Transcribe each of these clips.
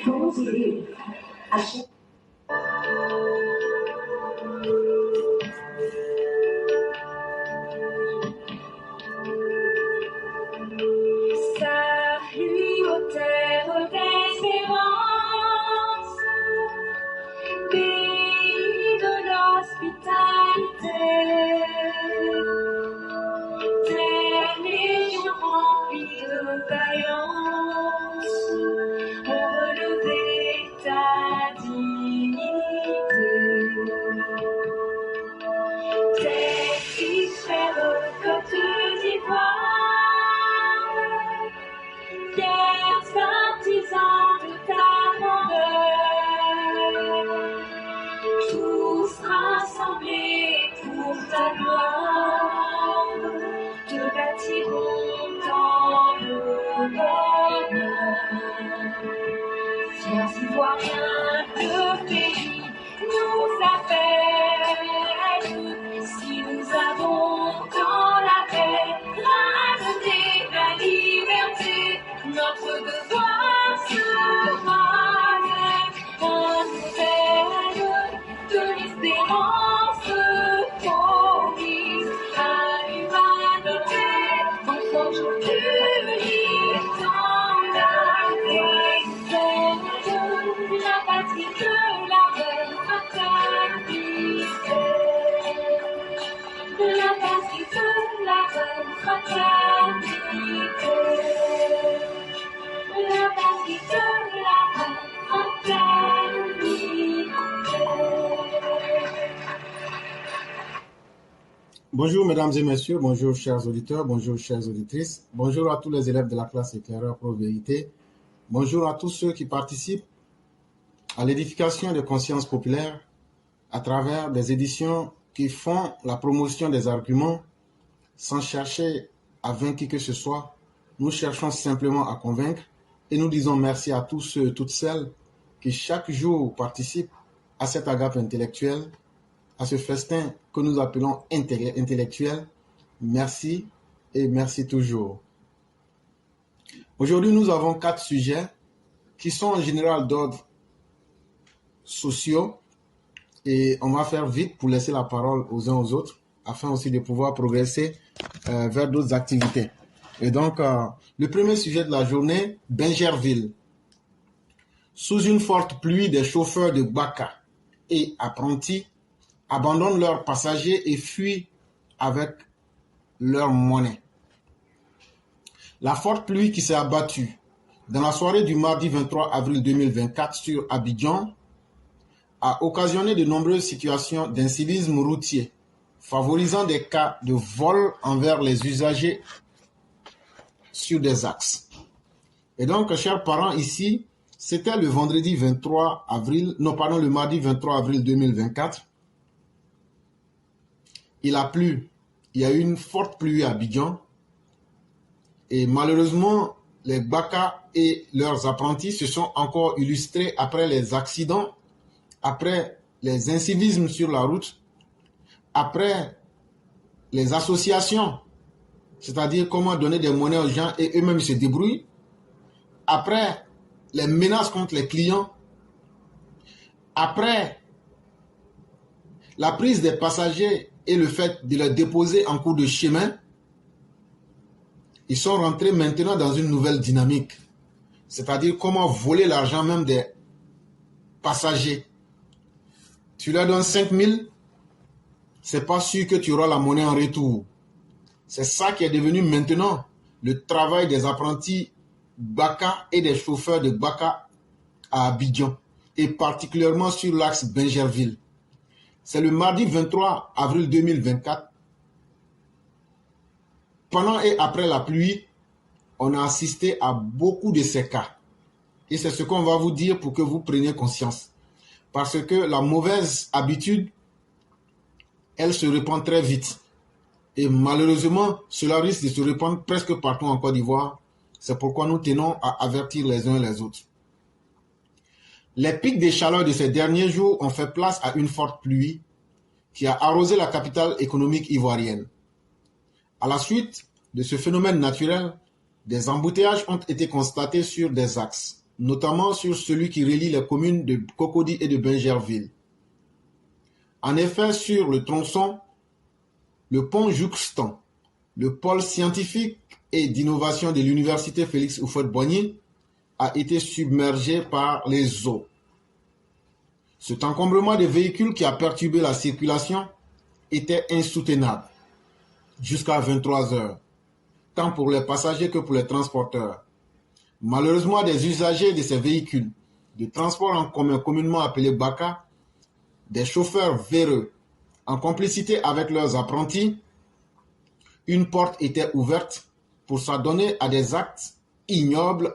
Salut aux terres d'espérance, pays de l'hospitalité, terre légion remplie de vaillance, pour relever ta dignité. Terre Israël, côte d'Ivoire, fiers artisans de ta grandeur, tous rassemblés pour ta gloire, te bâtirons dans le bonheur. Fiers Ivoiriens, le pays nous appelle, si nous avons dans la paix ramené la liberté, notre devoir sera un nouvel de l'espérance promise à l'humanité, qu'on forge unis dans la paix. La patrie de la reine fraternité, la patrie de la reine fraternité, la patrie de la reine fraternité. Bonjour mesdames et messieurs, bonjour chers auditeurs, bonjour chères auditrices, bonjour à tous les élèves de la classe éclaireur pro vérité, bonjour à tous ceux qui participent à l'édification des consciences populaires à travers des éditions qui font la promotion des arguments sans chercher à vaincre qui que ce soit. Nous cherchons simplement à convaincre et nous disons merci à tous ceux et toutes celles qui chaque jour participent à cette agape intellectuelle, à ce festin que nous appelons intellectuel. Merci et merci toujours. Aujourd'hui, nous avons 4 sujets qui sont en général d'ordre sociaux et on va faire vite pour laisser la parole aux uns aux autres afin aussi de pouvoir progresser vers d'autres activités. Et donc, le premier sujet de la journée, Bingerville. Sous une forte pluie, des chauffeurs de Baka et apprentis abandonnent leurs passagers et fuient avec leur monnaie. La forte pluie qui s'est abattue dans la soirée du mardi 23 avril 2024 sur Abidjan a occasionné de nombreuses situations d'incivisme routier, favorisant des cas de vol envers les usagers sur des axes. Et donc, chers parents, ici, c'était le mardi 23 avril 2024. Il a plu, il y a eu une forte pluie à Abidjan et malheureusement, les Baka et leurs apprentis se sont encore illustrés après les accidents, après les incivismes sur la route, après les associations, c'est-à-dire comment donner des monnaies aux gens et eux-mêmes se débrouillent, après les menaces contre les clients, après la prise des passagers et le fait de les déposer en cours de chemin, ils sont rentrés maintenant dans une nouvelle dynamique, c'est-à-dire comment voler l'argent même des passagers. Tu leur donnes 5 000, c'est pas sûr que tu auras la monnaie en retour. C'est ça qui est devenu maintenant le travail des apprentis Baka et des chauffeurs de Baka à Abidjan, et particulièrement sur l'axe Bingerville. C'est le mardi 23 avril 2024. Pendant et après la pluie, on a assisté à beaucoup de ces cas. Et c'est ce qu'on va vous dire pour que vous preniez conscience. Parce que la mauvaise habitude, elle se répand très vite. Et malheureusement, cela risque de se répandre presque partout en Côte d'Ivoire. C'est pourquoi nous tenons à avertir les uns les autres. Les pics de chaleur de ces derniers jours ont fait place à une forte pluie qui a arrosé la capitale économique ivoirienne. À la suite de ce phénomène naturel, des embouteillages ont été constatés sur des axes notamment sur celui qui relie les communes de Cocody et de Bingerville. En effet, sur le tronçon, le pont jouxtant le pôle scientifique et d'innovation de l'université Félix Houphouët-Boigny a été submergé par les eaux. Cet encombrement de véhicules qui a perturbé la circulation était insoutenable jusqu'à 23 heures, tant pour les passagers que pour les transporteurs. Malheureusement, des usagers de ces véhicules de transport en commun communément appelés BACA, des chauffeurs véreux, en complicité avec leurs apprentis, une porte était ouverte pour s'adonner à des actes ignobles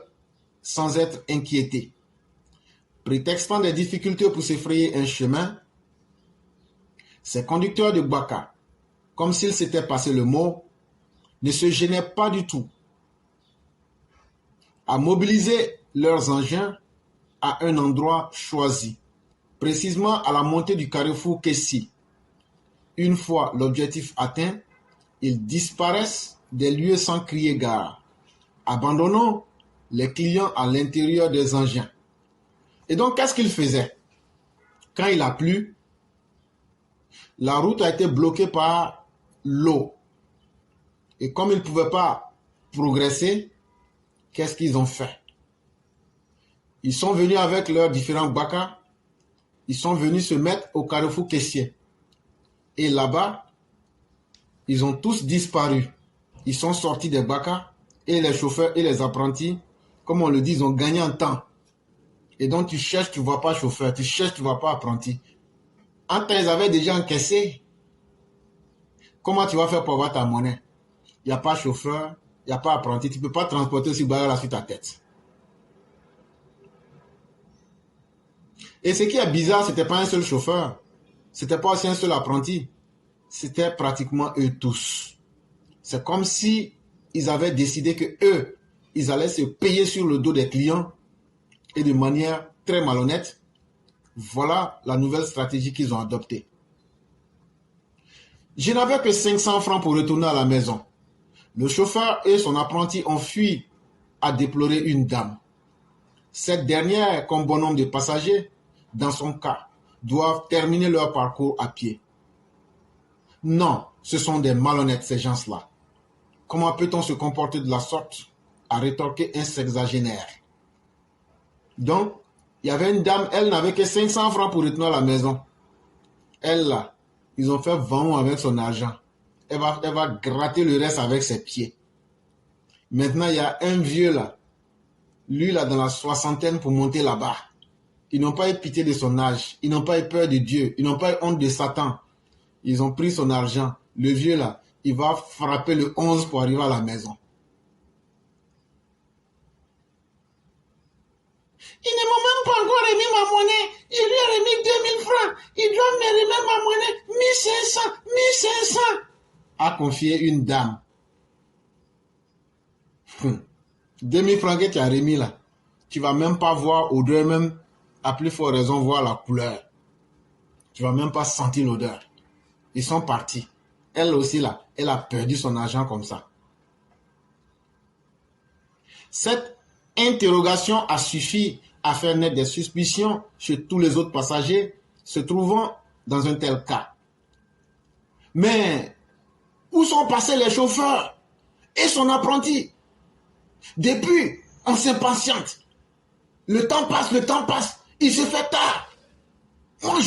sans être inquiétés. Prétextant des difficultés pour se frayer un chemin, ces conducteurs de BACA, comme s'ils s'étaient passé le mot, ne se gênaient pas du tout à mobiliser leurs engins à un endroit choisi, précisément à la montée du carrefour Kessi. Une fois l'objectif atteint, ils disparaissent des lieux sans crier gare, abandonnant les clients à l'intérieur des engins. Et donc, qu'est-ce qu'ils faisaient? Quand il a plu, la route a été bloquée par l'eau. Et comme ils ne pouvaient pas progresser, qu'est-ce qu'ils ont fait? Ils sont venus avec leurs différents BACA, ils sont venus se mettre au carrefour caissier. Et là-bas, ils ont tous disparu. Ils sont sortis des BACA et les chauffeurs et les apprentis, comme on le dit, ils ont gagné en temps. Et donc tu cherches, tu ne vois pas chauffeur, tu cherches, tu ne vois pas apprenti. En temps, ils avaient déjà encaissé. Comment tu vas faire pour avoir ta monnaie? Il n'y a pas chauffeur, il n'y a pas apprenti, tu ne peux pas transporter aussi bagarre sur ta tête. Et ce qui est bizarre, ce n'était pas un seul chauffeur, ce n'était pas aussi un seul apprenti, c'était pratiquement eux tous. C'est comme si ils avaient décidé que eux, ils allaient se payer sur le dos des clients et de manière très malhonnête. Voilà la nouvelle stratégie qu'ils ont adoptée. Je n'avais que 500 francs pour retourner à la maison. Le chauffeur et son apprenti ont fui à déplorer une dame. Cette dernière, comme bon nombre de passagers, dans son cas, doivent terminer leur parcours à pied. Non, ce sont des malhonnêtes, ces gens-là. Comment peut-on se comporter de la sorte? A rétorqué un sexagénaire. Donc, il y avait une dame, elle n'avait que 500 francs pour retourner à la maison. Elle, là, ils ont fait vendre avec son argent. Elle va gratter le reste avec ses pieds. Maintenant, il y a un vieux, là. Lui, là, dans la soixantaine pour monter là-bas. Ils n'ont pas eu pitié de son âge. Ils n'ont pas eu peur de Dieu. Ils n'ont pas eu honte de Satan. Ils ont pris son argent. Le vieux, là, il va frapper le 11 pour arriver à la maison. Il ne m'a même pas encore remis ma monnaie. Je lui ai remis 2000 francs. Il doit me remettre ma monnaie. 1500. A confié une dame. 2000 francs que tu as remis là. Tu ne vas même pas voir odeur, même à plus forte raison voir la couleur. Tu ne vas même pas sentir l'odeur. Ils sont partis. Elle aussi là, elle a perdu son argent comme ça. Cette interrogation a suffi à faire naître des suspicions chez tous les autres passagers se trouvant dans un tel cas. Mais où sont passés les chauffeurs et son apprenti? Depuis, on s'impatiente. Le temps passe. Il se fait tard. Moi,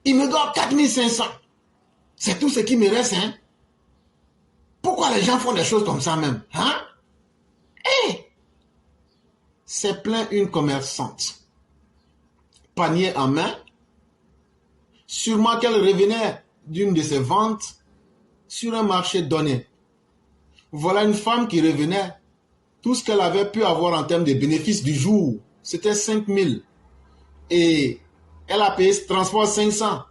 il me doit 4500. C'est tout ce qui me reste, hein? Pourquoi les gens font des choses comme ça même, hein? C'est plein une commerçante. Panier en main. Sûrement qu'elle revenait d'une de ses ventes sur un marché donné. Voilà une femme qui revenait. Tout ce qu'elle avait pu avoir en termes de bénéfices du jour, c'était 5000. Et elle a payé ce transport 500.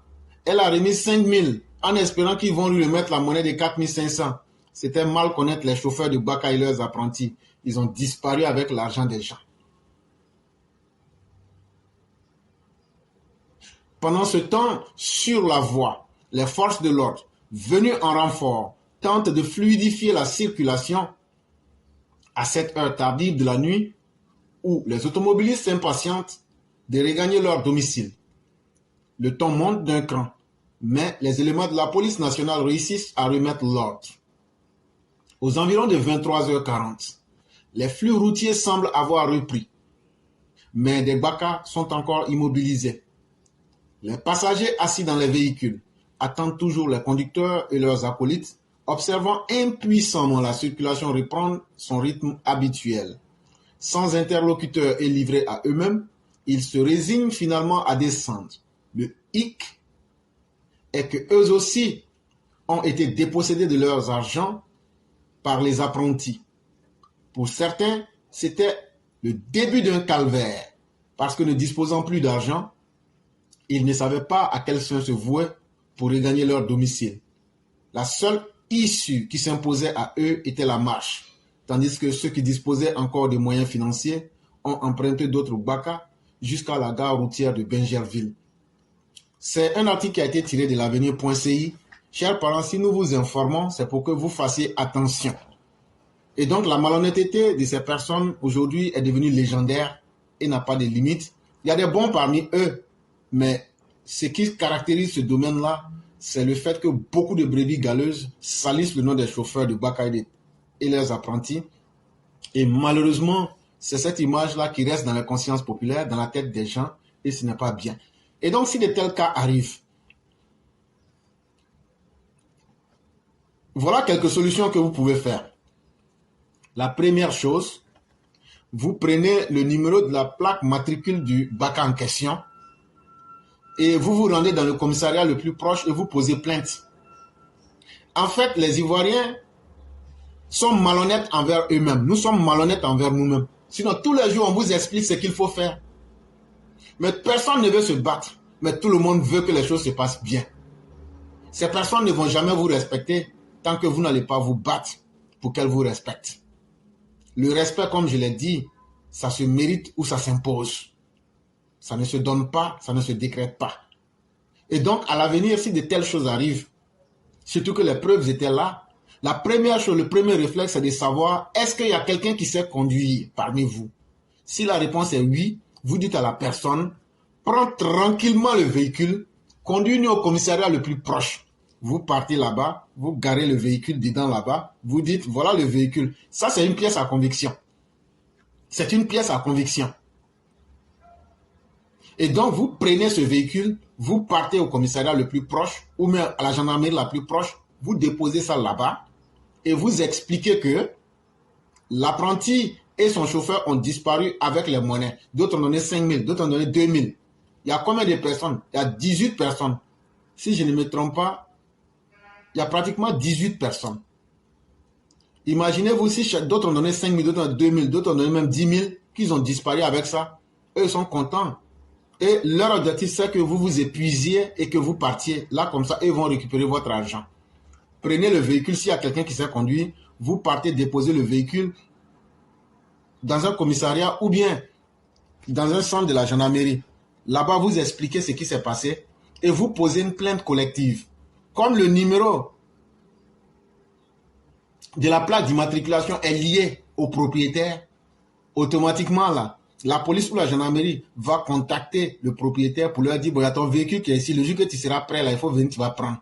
Elle a remis 5000 en espérant qu'ils vont lui remettre la monnaie de 4500. C'était mal connaître les chauffeurs de BACA et leurs apprentis. Ils ont disparu avec l'argent des gens. Pendant ce temps, sur la voie, les forces de l'ordre, venues en renfort, tentent de fluidifier la circulation. À cette heure tardive de la nuit, où les automobilistes s'impatientent de regagner leur domicile. Le ton monte d'un cran, mais les éléments de la police nationale réussissent à remettre l'ordre. Aux environs de 23h40, les flux routiers semblent avoir repris, mais des Gbaka sont encore immobilisés. Les passagers assis dans les véhicules attendent toujours les conducteurs et leurs acolytes, observant impuissamment la circulation reprendre son rythme habituel. Sans interlocuteurs et livrés à eux-mêmes, ils se résignent finalement à descendre. Le hic est que eux aussi ont été dépossédés de leurs argent par les apprentis. Pour certains, c'était le début d'un calvaire, parce que ne disposant plus d'argent, ils ne savaient pas à quel soin se vouer pour regagner leur domicile. La seule issue qui s'imposait à eux était la marche, tandis que ceux qui disposaient encore de moyens financiers ont emprunté d'autres Gbaka jusqu'à la gare routière de Bingerville. C'est un article qui a été tiré de l'avenir.ci. Chers parents, si nous vous informons, c'est pour que vous fassiez attention. Et donc, la malhonnêteté de ces personnes aujourd'hui est devenue légendaire et n'a pas de limite. Il y a des bons parmi eux, mais ce qui caractérise ce domaine-là, c'est le fait que beaucoup de brebis galeuses salissent le nom des chauffeurs de Gbaka et leurs apprentis. Et malheureusement, c'est cette image-là qui reste dans la conscience populaire, dans la tête des gens, et ce n'est pas bien. Et donc, si de tels cas arrivent, voilà quelques solutions que vous pouvez faire. La première chose, vous prenez le numéro de la plaque matricule du Gbaka en question et vous vous rendez dans le commissariat le plus proche et vous posez plainte. En fait, les Ivoiriens sont malhonnêtes envers eux-mêmes. Nous sommes malhonnêtes envers nous-mêmes. Sinon, tous les jours, on vous explique ce qu'il faut faire. Mais personne ne veut se battre. Mais tout le monde veut que les choses se passent bien. Ces personnes ne vont jamais vous respecter tant que vous n'allez pas vous battre pour qu'elles vous respectent. Le respect, comme je l'ai dit, ça se mérite ou ça s'impose. Ça ne se donne pas, ça ne se décrète pas. Et donc, à l'avenir, si de telles choses arrivent, surtout que les preuves étaient là, la première chose, le premier réflexe, c'est de savoir, est-ce qu'il y a quelqu'un qui sait conduire parmi vous? Si la réponse est oui, vous dites à la personne, prends tranquillement le véhicule, conduis-nous au commissariat le plus proche. Vous partez là-bas, vous garez le véhicule dedans là-bas, vous dites, voilà le véhicule. Ça, c'est une pièce à conviction. C'est une pièce à conviction. Et donc, vous prenez ce véhicule, vous partez au commissariat le plus proche, ou même à la gendarmerie la plus proche, vous déposez ça là-bas, et vous expliquez que l'apprenti et son chauffeur ont disparu avec les monnaies. D'autres ont donné 5 000, d'autres ont donné 2 000. Il y a combien de personnes? Il y a 18 personnes. Si je ne me trompe pas, il y a pratiquement 18 personnes. Imaginez-vous si d'autres ont donné 5 000, d'autres ont donné 2 000, d'autres ont donné même 10 000, qu'ils ont disparu avec ça. Eux sont contents. Et leur objectif, c'est que vous vous épuisiez et que vous partiez. Là, comme ça, ils vont récupérer votre argent. Prenez le véhicule, s'il y a quelqu'un qui sait conduire, vous partez déposer le véhicule dans un commissariat ou bien dans un centre de la gendarmerie. Là-bas, vous expliquez ce qui s'est passé et vous posez une plainte collective. Comme le numéro de la plaque d'immatriculation est lié au propriétaire, automatiquement là, la police ou la gendarmerie va contacter le propriétaire pour lui dire, bon, il y a ton véhicule qui est ici, le jour que tu seras prêt là, il faut venir, tu vas prendre.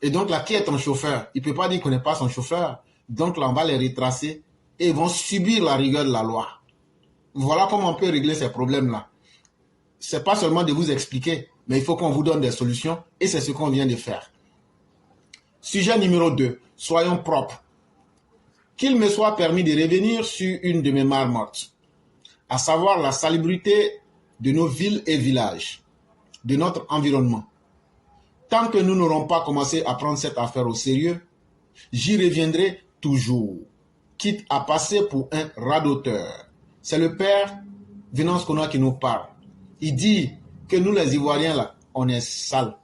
Et donc là, qui est ton chauffeur? Il ne peut pas dire qu'on n'est pas son chauffeur. Donc là, on va les retracer et ils vont subir la rigueur de la loi. Voilà comment on peut régler ces problèmes-là. Ce n'est pas seulement de vous expliquer, mais il faut qu'on vous donne des solutions et c'est ce qu'on vient de faire. Sujet numéro 2, soyons propres. Qu'il me soit permis de revenir sur une de mes marmottes, à savoir la salubrité de nos villes et villages, de notre environnement. Tant que nous n'aurons pas commencé à prendre cette affaire au sérieux, j'y reviendrai toujours, quitte à passer pour un radoteur. C'est le père Venance Konoa qui nous parle. Il dit que nous les Ivoiriens là, on est sales.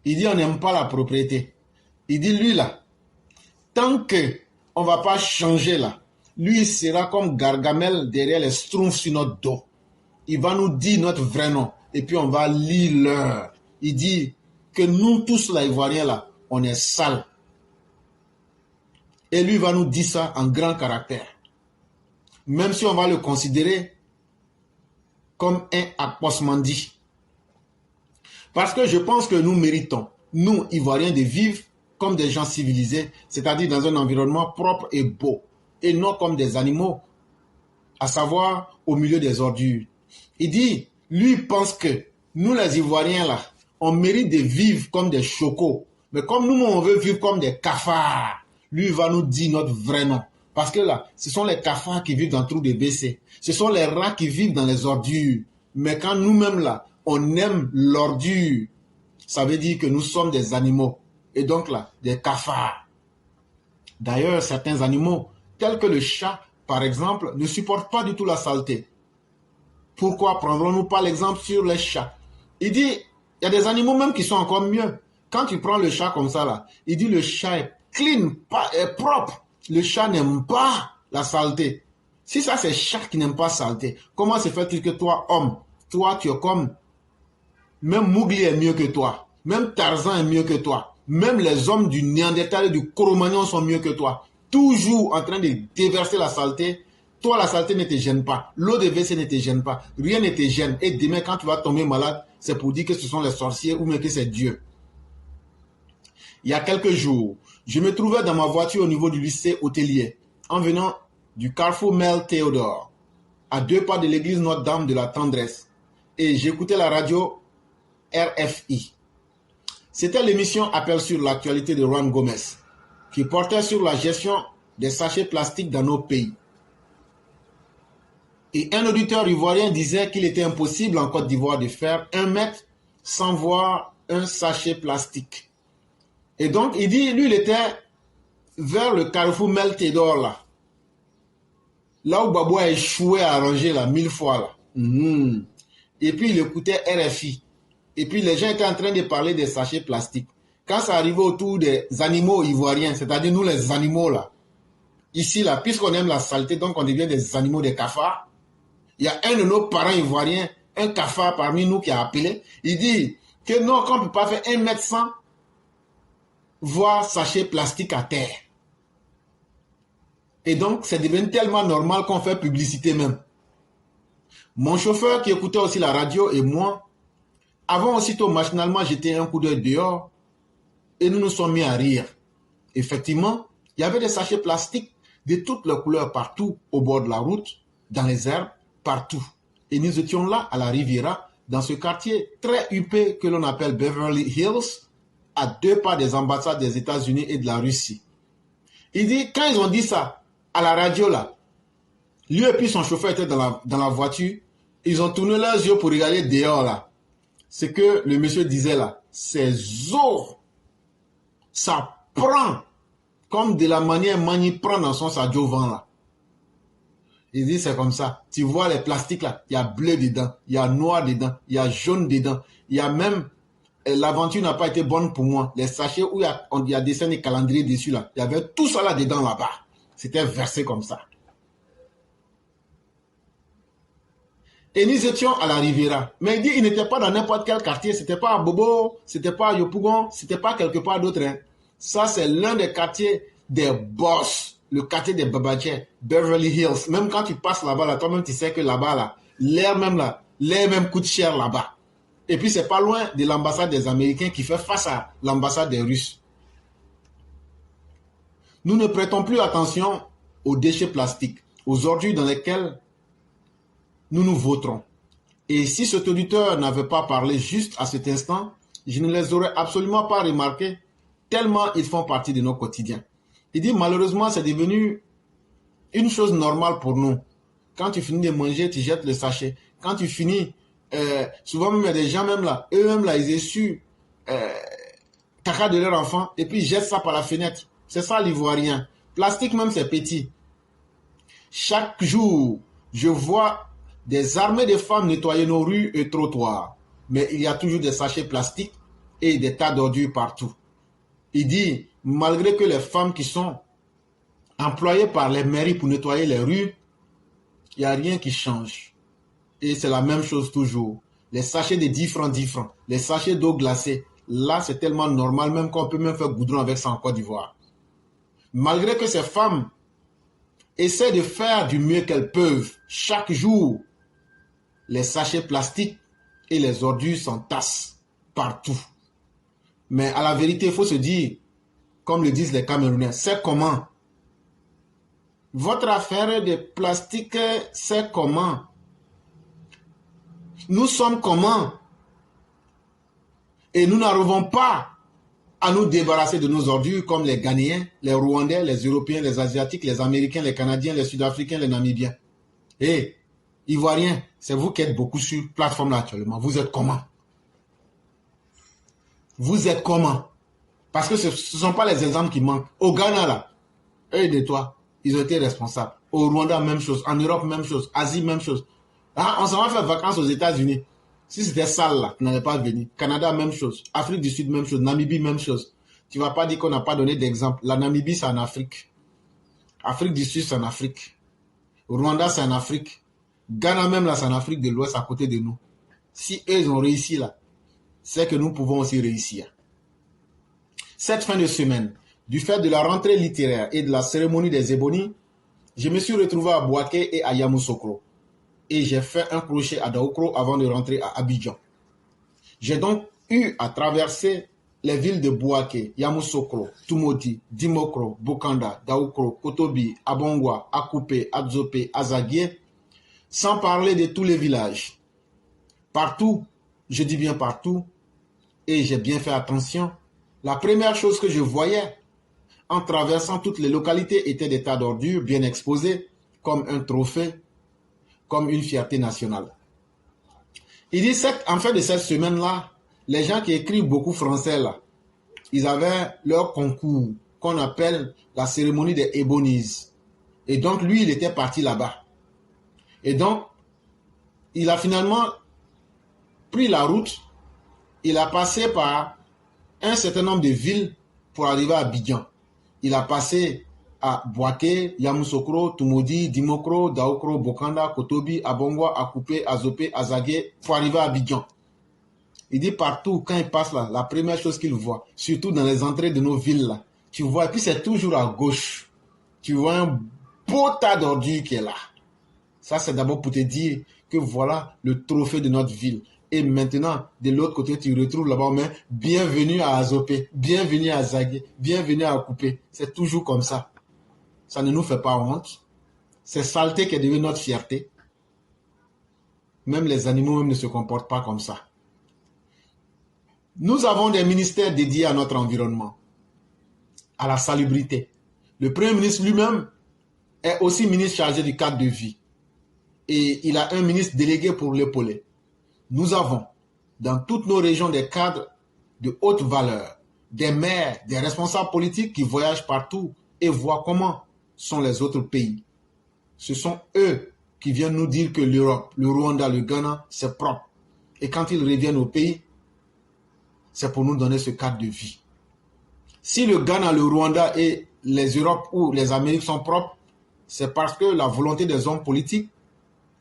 Il dit on n'aime pas la propriété. Il dit lui là, tant que on ne va pas changer là, lui il sera comme Gargamel derrière les schtroumpfs sur notre dos. Il va nous dire notre vrai nom et puis on va lire l'heure. Il dit que nous tous les Ivoiriens là, on est sales. Et lui va nous dire ça en grand caractère. même si on va le considérer comme un akposmandi. Parce que je pense que nous méritons, nous, Ivoiriens, de vivre comme des gens civilisés, c'est-à-dire dans un environnement propre et beau, et non comme des animaux, à savoir au milieu des ordures. Il dit, lui pense que nous les Ivoiriens là, on mérite de vivre comme des chocos, mais comme nous on veut vivre comme des cafards, lui va nous dire notre vrai nom. Parce que là, ce sont les cafards qui vivent dans le trou de WC, ce sont les rats qui vivent dans les ordures. Mais quand nous-mêmes là, on aime l'ordure, ça veut dire que nous sommes des animaux, et donc là, des cafards. D'ailleurs, certains animaux, tels que le chat, par exemple, ne supportent pas du tout la saleté. Pourquoi prendrons-nous pas l'exemple sur les chats? Il dit, il y a des animaux même qui sont encore mieux. Quand tu prends le chat comme ça, là, il dit le chat est clean, est propre. Le chat n'aime pas la saleté. Si ça, c'est chat qui n'aime pas la saleté, comment se fait-il que toi, homme, toi, tu es comme... Même Mowgli est mieux que toi. Même Tarzan est mieux que toi. Même les hommes du Néandertal et du Cro-Magnon sont mieux que toi. Toujours en train de déverser la saleté. Toi, la saleté ne te gêne pas. L'eau de WC ne te gêne pas. Rien ne te gêne. Et demain, quand tu vas tomber malade, c'est pour dire que ce sont les sorciers ou même que c'est Dieu. Il y a quelques jours, je me trouvais dans ma voiture au niveau du lycée hôtelier, en venant du carrefour Mel Théodore, à 2 pas de l'église Notre-Dame de la Tendresse. Et j'écoutais la radio RFI. C'était l'émission Appel sur l'actualité de Juan Gomez, qui portait sur la gestion des sachets plastiques dans nos pays. Et un auditeur ivoirien disait qu'il était impossible en Côte d'Ivoire de faire 1 mètre sans voir un sachet plastique. Et donc, il dit, lui, il était vers le carrefour Mel Théodore, là où Babou a échoué à arranger, 1000 fois, là. Et puis, il écoutait RFI. Et puis, les gens étaient en train de parler des sachets plastiques. Quand ça arrivait autour des animaux ivoiriens, c'est-à-dire nous, les animaux, là, ici, là, puisqu'on aime la saleté, donc on devient des animaux, des cafards. Il y a un de nos parents ivoiriens, un cafard parmi nous qui a appelé. Il dit que non, qu'on ne peut pas faire 1 mètre sans voir sachet plastique à terre. Et donc, c'est devenu tellement normal qu'on fait publicité même. Mon chauffeur qui écoutait aussi la radio et moi, avons aussitôt machinalement jeté un coup d'œil dehors et nous nous sommes mis à rire. Effectivement, il y avait des sachets plastiques de toutes les couleurs partout, au bord de la route, dans les herbes, partout. Et nous étions là, à la Riviera, dans ce quartier très huppé que l'on appelle Beverly Hills, à 2 pas des ambassades des États-Unis et de la Russie. Il dit, quand ils ont dit ça, à la radio là, lui et puis son chauffeur étaient dans la voiture, ils ont tourné leurs yeux pour regarder dehors là. Ce que le monsieur disait là, ces eaux, ça prend comme de la manière Mani prend dans son sadio vent là. Il dit c'est comme ça. Tu vois les plastiques là, il y a bleu dedans, il y a noir dedans, il y a jaune dedans, il y a même, l'aventure n'a pas été bonne pour moi. Les sachets où il y a dessiné des calendriers dessus là, il y avait tout ça là dedans là-bas. C'était versé comme ça. Et nous étions à la Riviera. Mais il dit, il n'était pas dans n'importe quel quartier. C'était pas à Bobo, c'était pas à Yopougon, c'était pas quelque part d'autre. Hein. Ça, c'est l'un des quartiers des boss. Le quartier des Babatiers, Beverly Hills. Même quand tu passes là-bas, là, toi-même, tu sais que là-bas, là, l'air même coûte cher là-bas. Et puis, c'est pas loin de l'ambassade des Américains qui fait face à l'ambassade des Russes. Nous ne prêtons plus attention aux déchets plastiques, aux ordures dans lesquelles nous nous voterons. Et si cet auditeur n'avait pas parlé juste à cet instant, je ne les aurais absolument pas remarqués, tellement ils font partie de nos quotidiens. Il dit malheureusement c'est devenu une chose normale pour nous. Quand tu finis de manger, tu jettes le sachet. Quand tu finis, souvent même il y a des gens même là, eux-mêmes là, ils essuient caca de leur enfant et puis ils jettent ça par la fenêtre. C'est ça l'ivoirien. Plastique même c'est petit. Chaque jour, je vois des armées de femmes nettoyer nos rues et trottoirs. Mais il y a toujours des sachets plastiques et des tas d'ordures partout. Il dit, malgré que les femmes qui sont employées par les mairies pour nettoyer les rues, il n'y a rien qui change. Et c'est la même chose toujours. Les sachets de 10 francs, 10 francs. Les sachets d'eau glacée. Là, c'est tellement normal, même qu'on peut même faire goudron avec ça en Côte d'Ivoire. Malgré que ces femmes essaient de faire du mieux qu'elles peuvent. Chaque jour, les sachets plastiques et les ordures s'entassent partout. Mais à la vérité, il faut se dire, comme le disent les Camerounais, c'est comment? Votre affaire de plastique, c'est comment? Nous sommes comment? Et nous n'arrivons pas à nous débarrasser de nos ordures comme les Ghanéens, les Rwandais, les Européens, les Asiatiques, les Américains, les Canadiens, les Sud-Africains, les Namibiens. Et Ivoiriens, c'est vous qui êtes beaucoup sur plateforme là actuellement. Vous êtes comment? Vous êtes comment? Parce que ce ne sont pas les exemples qui manquent. Au Ghana, là, eux et de toi, ils ont été responsables. Au Rwanda, même chose. En Europe, même chose. Asie, même chose. Ah, on s'en va faire vacances aux États-Unis. Si c'était sale, là, tu n'allais pas venir. Canada, même chose. Afrique du Sud, même chose. Namibie, même chose. Tu ne vas pas dire qu'on n'a pas donné d'exemple. La Namibie, c'est en Afrique. Afrique du Sud, c'est en Afrique. Rwanda, c'est en Afrique. Ghana, même, là, c'est en Afrique de l'Ouest, à côté de nous. Si eux, ils ont réussi, là, c'est que nous pouvons aussi réussir. Cette fin de semaine, du fait de la rentrée littéraire et de la cérémonie des Ébonies, je me suis retrouvé à Bouaké et à Yamoussoukro. Et j'ai fait un crochet à Daoukro avant de rentrer à Abidjan. J'ai donc eu à traverser les villes de Bouaké, Yamoussoukro, Tumodi, Dimokro, Bokanda, Daoukro, Kotobi, Abongwa, Akoupe, Adzopé, Azaguié, sans parler de tous les villages. Partout, je dis bien partout, et j'ai bien fait attention, la première chose que je voyais en traversant toutes les localités étaient des tas d'ordures bien exposés, comme un trophée, comme une fierté nationale. Il dit, en fait de cette semaine-là, les gens qui écrivent beaucoup français, là, ils avaient leur concours qu'on appelle la cérémonie des Ebonies. Et donc, lui, il était parti là-bas. Et donc, il a finalement pris la route. Il a passé par un certain nombre de villes pour arriver à Abidjan. Il a passé à Bouaké, Yamoussoukro, Tumodi, Dimokro, Daoukro, Bokanda, Kotobi, Abongwa, Akoupe, Azopé, Azagué, pour arriver à Abidjan. Il dit partout, quand il passe là, la première chose qu'il voit, surtout dans les entrées de nos villes là, tu vois, et puis c'est toujours à gauche, tu vois un beau tas d'ordures qui est là. Ça, c'est d'abord pour te dire que voilà le trophée de notre ville. Et maintenant, de l'autre côté, tu retrouves là-bas, mais bienvenue à Azopé, bienvenue à Azagué, bienvenue à Akoupe. C'est toujours comme ça. Ça ne nous fait pas honte. C'est saleté qui est devenue notre fierté. Même les animaux même ne se comportent pas comme ça. Nous avons des ministères dédiés à notre environnement, à la salubrité. Le Premier ministre lui-même est aussi ministre chargé du cadre de vie. Et il a un ministre délégué pour l'épauler. Nous avons dans toutes nos régions des cadres de haute valeur, des maires, des responsables politiques qui voyagent partout et voient comment sont les autres pays. Ce sont eux qui viennent nous dire que l'Europe, le Rwanda, le Ghana, c'est propre. Et quand ils reviennent au pays, c'est pour nous donner ce cadre de vie. Si le Ghana, le Rwanda et les Europes ou les Amériques sont propres, c'est parce que la volonté des hommes politiques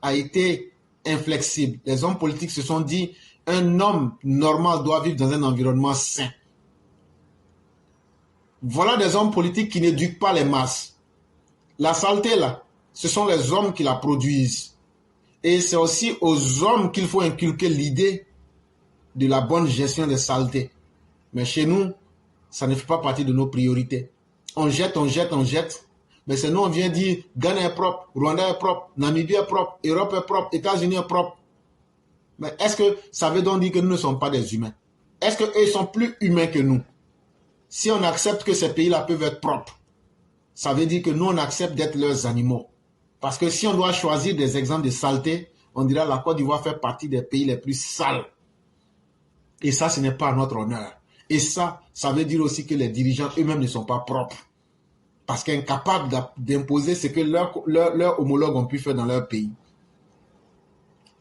a été inflexible. Les hommes politiques se sont dit, un homme normal doit vivre dans un environnement sain. Voilà des hommes politiques qui n'éduquent pas les masses. La saleté, là, ce sont les hommes qui la produisent. Et c'est aussi aux hommes qu'il faut inculquer l'idée de la bonne gestion des saletés. Mais chez nous, ça ne fait pas partie de nos priorités. On jette, on jette, on jette. Mais c'est nous, on vient dire, Ghana est propre, Rwanda est propre, Namibie est propre, Europe est propre, États-Unis est propre. Mais est-ce que ça veut donc dire que nous ne sommes pas des humains? Est-ce qu'eux sont plus humains que nous? Si on accepte que ces pays-là peuvent être propres, ça veut dire que nous, on accepte d'être leurs animaux. Parce que si on doit choisir des exemples de saleté, on dira la Côte d'Ivoire fait partie des pays les plus sales. Et ça, ce n'est pas notre honneur. Et ça veut dire aussi que les dirigeants eux-mêmes ne sont pas propres. Parce qu'incapables d'imposer ce que leurs homologues ont pu faire dans leur pays.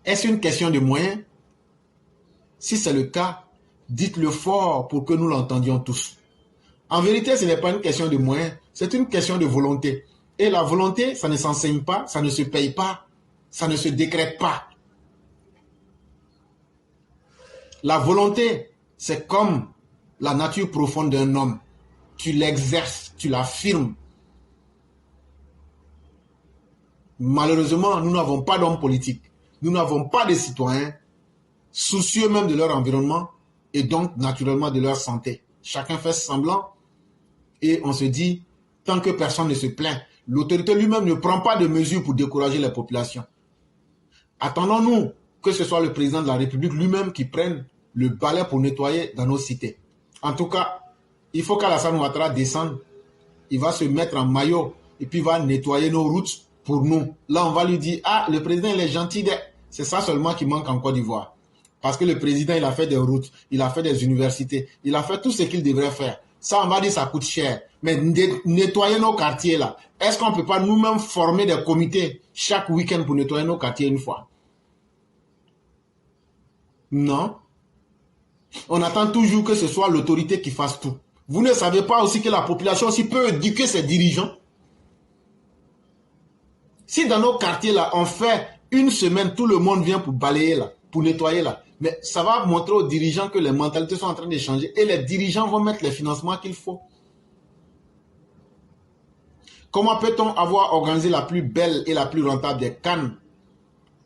Est-ce une question de moyens? Si c'est le cas, dites-le fort pour que nous l'entendions tous. En vérité, ce n'est pas une question de moyens, c'est une question de volonté. Et la volonté, ça ne s'enseigne pas, ça ne se paye pas, ça ne se décrète pas. La volonté, c'est comme la nature profonde d'un homme. Tu l'exerces, tu l'affirmes. Malheureusement, nous n'avons pas d'hommes politiques. Nous n'avons pas de citoyens soucieux même de leur environnement et donc naturellement de leur santé. Chacun fait semblant et on se dit, tant que personne ne se plaint, l'autorité lui-même ne prend pas de mesures pour décourager les populations. Attendons-nous que ce soit le président de la République lui-même qui prenne le balai pour nettoyer dans nos cités. En tout cas, il faut qu'Alassane Ouattara descende. Il va se mettre en maillot et puis il va nettoyer nos routes pour nous. Là, on va lui dire, ah, le président, il est gentil. C'est ça seulement qui manque en Côte d'Ivoire. Parce que le président, il a fait des routes, il a fait des universités, il a fait tout ce qu'il devrait faire. Ça, on va dire, ça coûte cher. Mais nettoyer nos quartiers, là, est-ce qu'on ne peut pas nous-mêmes former des comités chaque week-end pour nettoyer nos quartiers une fois? Non. On attend toujours que ce soit l'autorité qui fasse tout. Vous ne savez pas aussi que la population aussi peut éduquer ses dirigeants? Si dans nos quartiers, là, on fait une semaine, tout le monde vient pour balayer, là, pour nettoyer, là, mais ça va montrer aux dirigeants que les mentalités sont en train de changer et les dirigeants vont mettre les financements qu'il faut. Comment peut-on avoir organisé la plus belle et la plus rentable des CAN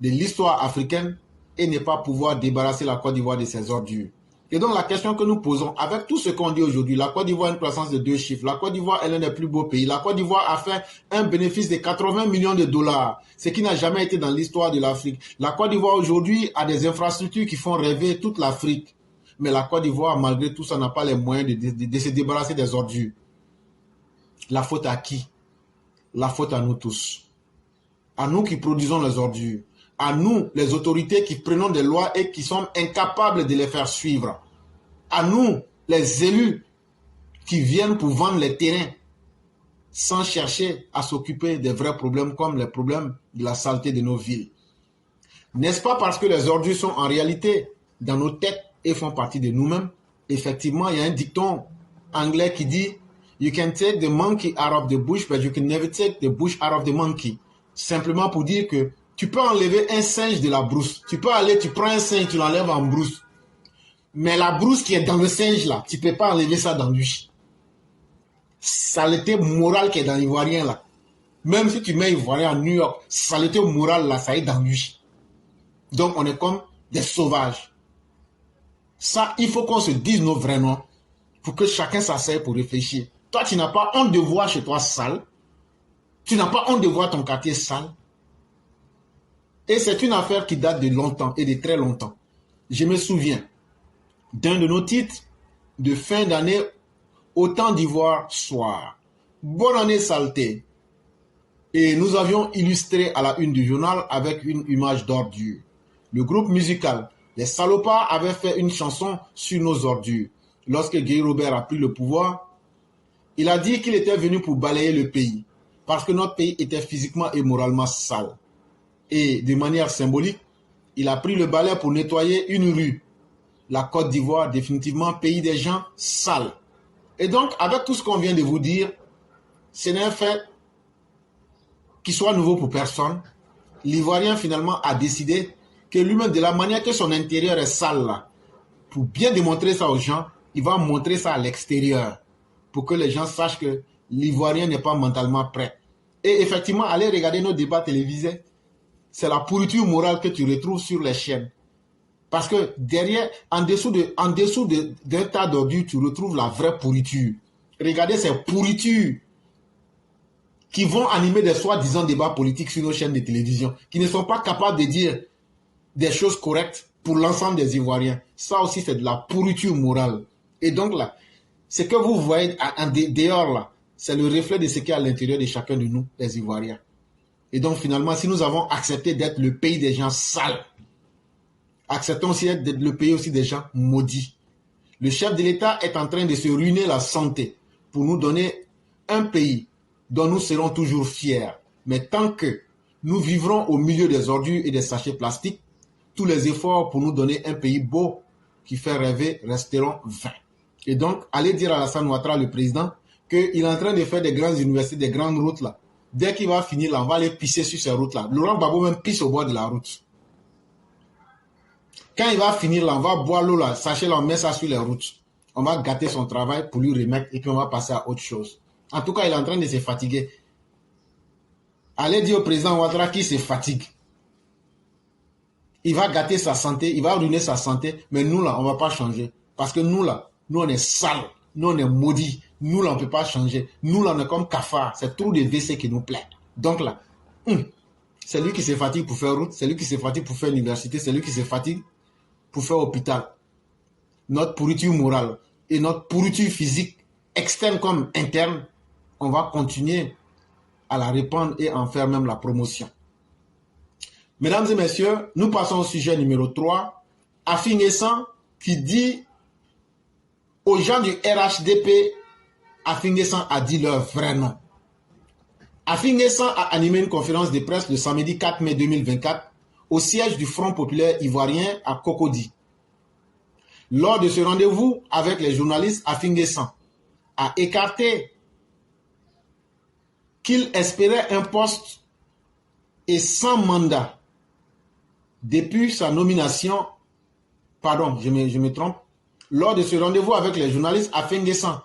de l'histoire africaine et ne pas pouvoir débarrasser la Côte d'Ivoire de ses ordures? Et donc la question que nous posons, avec tout ce qu'on dit aujourd'hui, la Côte d'Ivoire a une croissance de 2 chiffres, la Côte d'Ivoire est l'un des plus beaux pays, la Côte d'Ivoire a fait un bénéfice de 80 millions de dollars, ce qui n'a jamais été dans l'histoire de l'Afrique. La Côte d'Ivoire aujourd'hui a des infrastructures qui font rêver toute l'Afrique, mais la Côte d'Ivoire, malgré tout ça, n'a pas les moyens de se débarrasser des ordures. La faute à qui? La faute à nous tous. À nous qui produisons les ordures. À nous, les autorités qui prenons des lois et qui sommes incapables de les faire suivre. À nous, les élus qui viennent pour vendre les terrains sans chercher à s'occuper des vrais problèmes comme les problèmes de la saleté de nos villes. N'est-ce pas parce que les ordures sont en réalité dans nos têtes et font partie de nous-mêmes? Effectivement, il y a un dicton anglais qui dit « You can take the monkey out of the bush, but you can never take the bush out of the monkey ». Simplement pour dire que tu peux enlever un singe de la brousse. Tu peux aller, tu prends un singe, tu l'enlèves en brousse. Mais la brousse qui est dans le singe là, tu ne peux pas enlever ça dans lui. Saleté morale qui est dans l'Ivoirien là. Même si tu mets Ivoirien en New York, saleté morale là, ça est dans lui. Donc on est comme des sauvages. Ça, il faut qu'on se dise nos vrais noms pour que chacun s'asseye pour réfléchir. Toi, tu n'as pas honte de voir chez toi sale. Tu n'as pas honte de voir ton quartier sale. Et c'est une affaire qui date de longtemps et de très longtemps. Je me souviens d'un de nos titres de fin d'année au temps d'Ivoire soir. Bonne année saleté. Et nous avions illustré à la une du journal avec une image d'ordure. Le groupe musical Les Salopards avait fait une chanson sur nos ordures. Lorsque Guy Robert a pris le pouvoir, il a dit qu'il était venu pour balayer le pays. Parce que notre pays était physiquement et moralement sale. Et de manière symbolique, il a pris le balai pour nettoyer une rue. La Côte d'Ivoire, définitivement, pays des gens sales. Et donc, avec tout ce qu'on vient de vous dire, ce n'est un fait qui soit nouveau pour personne. L'Ivoirien, finalement, a décidé que lui-même, de la manière que son intérieur est sale, là, pour bien démontrer ça aux gens, il va montrer ça à l'extérieur. Pour que les gens sachent que l'Ivoirien n'est pas mentalement prêt. Et effectivement, allez regarder nos débats télévisés. C'est la pourriture morale que tu retrouves sur les chaînes. Parce que derrière, en dessous d'un tas d'ordures, tu retrouves la vraie pourriture. Regardez ces pourritures qui vont animer des soi-disant débats politiques sur nos chaînes de télévision, qui ne sont pas capables de dire des choses correctes pour l'ensemble des Ivoiriens. Ça aussi, c'est de la pourriture morale. Et donc là, ce que vous voyez dehors là, c'est le reflet de ce qu'il y a à l'intérieur de chacun de nous, les Ivoiriens. Et donc finalement, si nous avons accepté d'être le pays des gens sales, acceptons aussi d'être le pays aussi des gens maudits. Le chef de l'État est en train de se ruiner la santé pour nous donner un pays dont nous serons toujours fiers. Mais tant que nous vivrons au milieu des ordures et des sachets plastiques, tous les efforts pour nous donner un pays beau qui fait rêver resteront vains. Et donc, allez dire à Alassane Ouattara, le président, qu'il est en train de faire des grandes universités, des grandes routes là. Dès qu'il va finir là, on va aller pisser sur ces routes là. Laurent Gbagbo même pisse au bord de la route. Quand il va finir là, on va boire l'eau là, sachez là, on met ça sur les routes. On va gâter son travail pour lui remettre et puis on va passer à autre chose. En tout cas, il est en train de se fatiguer. allez dire au président Ouattara qu'il se fatigue. Il va gâter sa santé, il va ruiner sa santé, mais nous là, on ne va pas changer. Parce que nous là, nous on est sales, nous on est maudits, nous là on ne peut pas changer. Nous là on est comme cafards, c'est trop de WC qui nous plaît. Donc là, c'est lui qui se fatigue pour faire route, c'est lui qui se fatigue pour faire université, c'est lui qui se fatigue pour faire hôpital. Notre pourriture morale et notre pourriture physique, externe comme interne, on va continuer à la répandre et en faire même la promotion. Mesdames et messieurs, nous passons au sujet numéro 3. Afi N'Guessan qui dit aux gens du RHDP, Afi N'Guessan a dit leur vrai nom. Afi N'Guessan a animé une conférence de presse le samedi 4 mai 2024 au siège du Front populaire ivoirien à Cocody. Lors de ce rendez-vous avec les journalistes, Afi N'Guessan a écarté qu'il espérait un poste et sans mandat depuis sa nomination, pardon, je me trompe, lors de ce rendez-vous avec les journalistes, Afi N'Guessan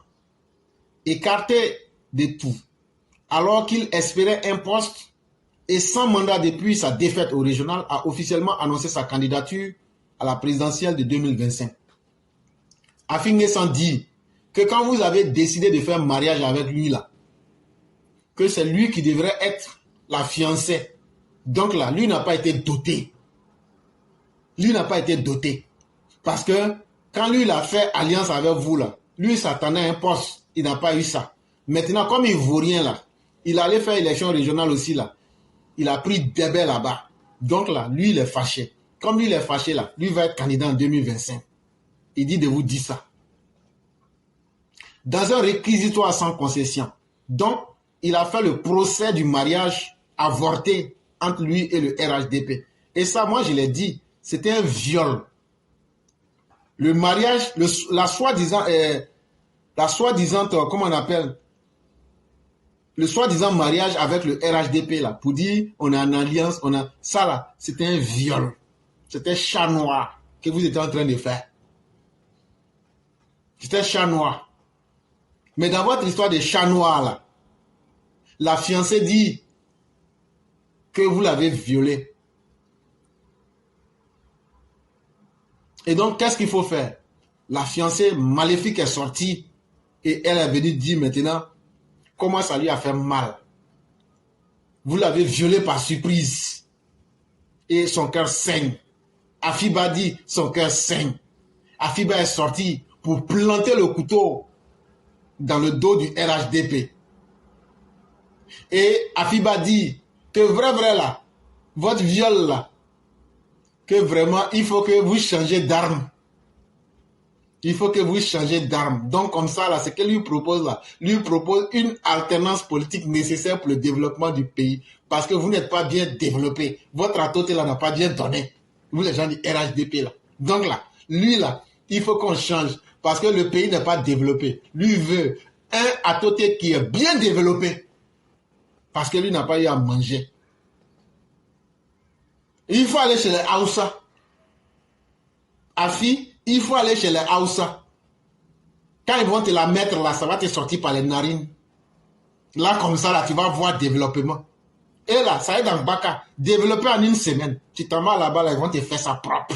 écarté de tout, alors qu'il espérait un poste et sans mandat depuis sa défaite au régional, a officiellement annoncé sa candidature à la présidentielle de 2025. Afi N'Guessan dit que quand vous avez décidé de faire mariage avec lui là, que c'est lui qui devrait être la fiancée. Donc là, lui n'a pas été doté. Lui n'a pas été doté. Parce que quand lui il a fait alliance avec vous là, lui s'attendait à un poste. Il n'a pas eu ça. Maintenant, comme il ne vaut rien là, il allait faire élection régionale aussi là. Il a pris Débé là-bas. Donc là, lui il est fâché. Comme lui il est fâché là, lui va être candidat en 2025. Il dit de vous dire ça. Dans un réquisitoire sans concession. Donc, il a fait le procès du mariage avorté entre lui et le RHDP. Et ça, moi, je l'ai dit, c'était un viol. Le mariage, la soi-disant, comment on appelle, le soi-disant mariage avec le RHDP, là, pour dire, on est en alliance, ça, là, c'était un viol. C'était chat noir que vous étiez en train de faire. C'était chat noir. Mais dans votre histoire de chat noir, là, la fiancée dit que vous l'avez violée. Et donc, qu'est-ce qu'il faut faire? La fiancée maléfique est sortie et elle est venue dire maintenant comment ça lui a fait mal. Vous l'avez violée par surprise et son cœur saigne. Afiba dit son cœur saigne. Afiba est sortie pour planter le couteau dans le dos du RHDP. Et Afiba dit que vrai là, votre viol là, que vraiment il faut que vous changez d'arme. Il faut que vous changez d'arme. Donc comme ça là, ce qu'elle lui propose là, lui propose une alternance politique nécessaire pour le développement du pays. Parce que vous n'êtes pas bien développé. Votre atoté là n'a pas bien donné. Vous les gens du RHDP là. Donc là, lui là, il faut qu'on change. Parce que le pays n'est pas développé. Lui veut un atoté qui est bien développé. Parce que lui n'a pas eu à manger. Il faut aller chez les Haoussa. Afi, il faut aller chez les Haoussa. Quand ils vont te la mettre là, ça va te sortir par les narines. Là, comme ça, là, tu vas voir développement. Et là, ça est dans Baka. Développer en une semaine. Tu t'en vas là-bas, là, ils vont te faire ça propre.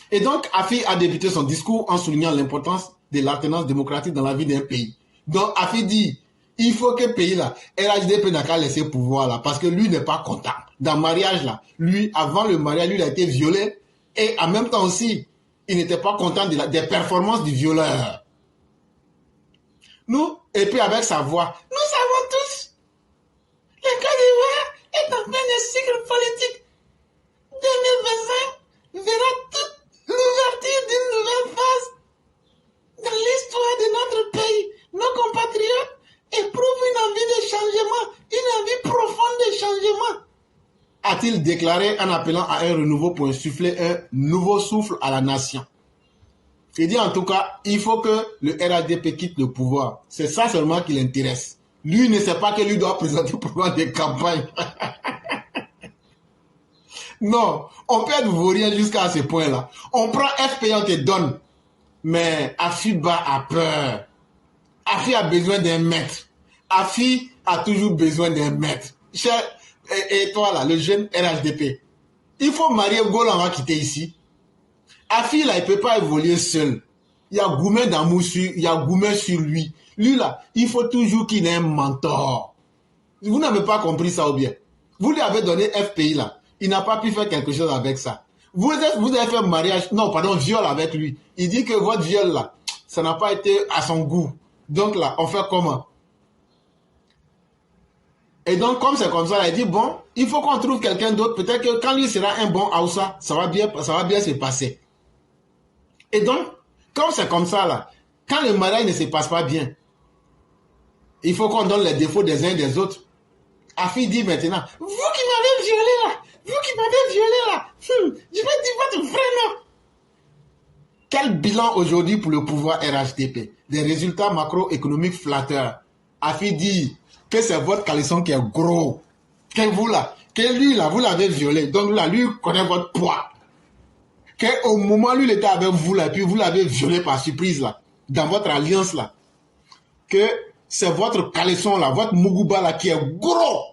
Et donc, Afi a débuté son discours en soulignant l'importance de l'alternance démocratique dans la vie d'un pays. Donc, Afi dit, il faut que le pays là, RHDP n'a qu'à laisser pouvoir là, parce que lui n'est pas content. Dans le mariage là, lui, avant le mariage, lui, il a été violé. Et en même temps aussi, il n'était pas content des performances du violeur. Nous, et puis avec sa voix, nous savons tous, le Côte d'Ivoire est en plein cycle politique. 2025 verra toute l'ouverture d'une nouvelle phase dans l'histoire de notre pays. Nos compatriotes éprouvent une envie de changement, une envie profonde de changement. A-t-il déclaré en appelant à un renouveau pour insuffler un nouveau souffle à la nation. Il dit en tout cas, il faut que le RHDP quitte le pouvoir. C'est ça seulement qui l'intéresse. Lui ne sait pas que lui doit présenter le programme de campagne. Non, on peut être vaurien jusqu'à ce point-là. On prend FP, on te donne. Mais Afiba a peur. Afi a besoin d'un maître. Afi a toujours besoin d'un maître. Cher, et toi là, le jeune RHDP, il faut marier Gaulle, on va quitter ici. Afi là, il ne peut pas évoluer seul. Il y a Goumen d'amour sur, il y a Goumen sur lui. Lui là, il faut toujours qu'il ait un mentor. Vous n'avez pas compris ça ou bien? Vous lui avez donné FPI là. Il n'a pas pu faire quelque chose avec ça. Vous avez fait un mariage, non, pardon, viol avec lui. Il dit que votre viol là, ça n'a pas été à son goût. Donc là, on fait comment? Et donc, comme c'est comme ça, il dit, bon, il faut qu'on trouve quelqu'un d'autre. Peut-être que quand lui sera un bon Aoussa, ça va bien se passer. Et donc, comme c'est comme ça là, quand le mariage ne se passe pas bien, il faut qu'on donne les défauts des uns et des autres. Afi dit maintenant, vous qui m'avez violé là, vous qui m'avez violé là, je vais dire votre vrai nom. Quel bilan aujourd'hui pour le pouvoir RHDP? Des résultats macroéconomiques flatteurs. Afi dit que c'est votre caleçon qui est gros. Que vous là, que lui là, vous l'avez violé. Donc là, lui connaît votre poids. Qu'au moment où il était avec vous là, et puis vous l'avez violé par surprise là, dans votre alliance là, que c'est votre caleçon là, votre Muguba là qui est gros.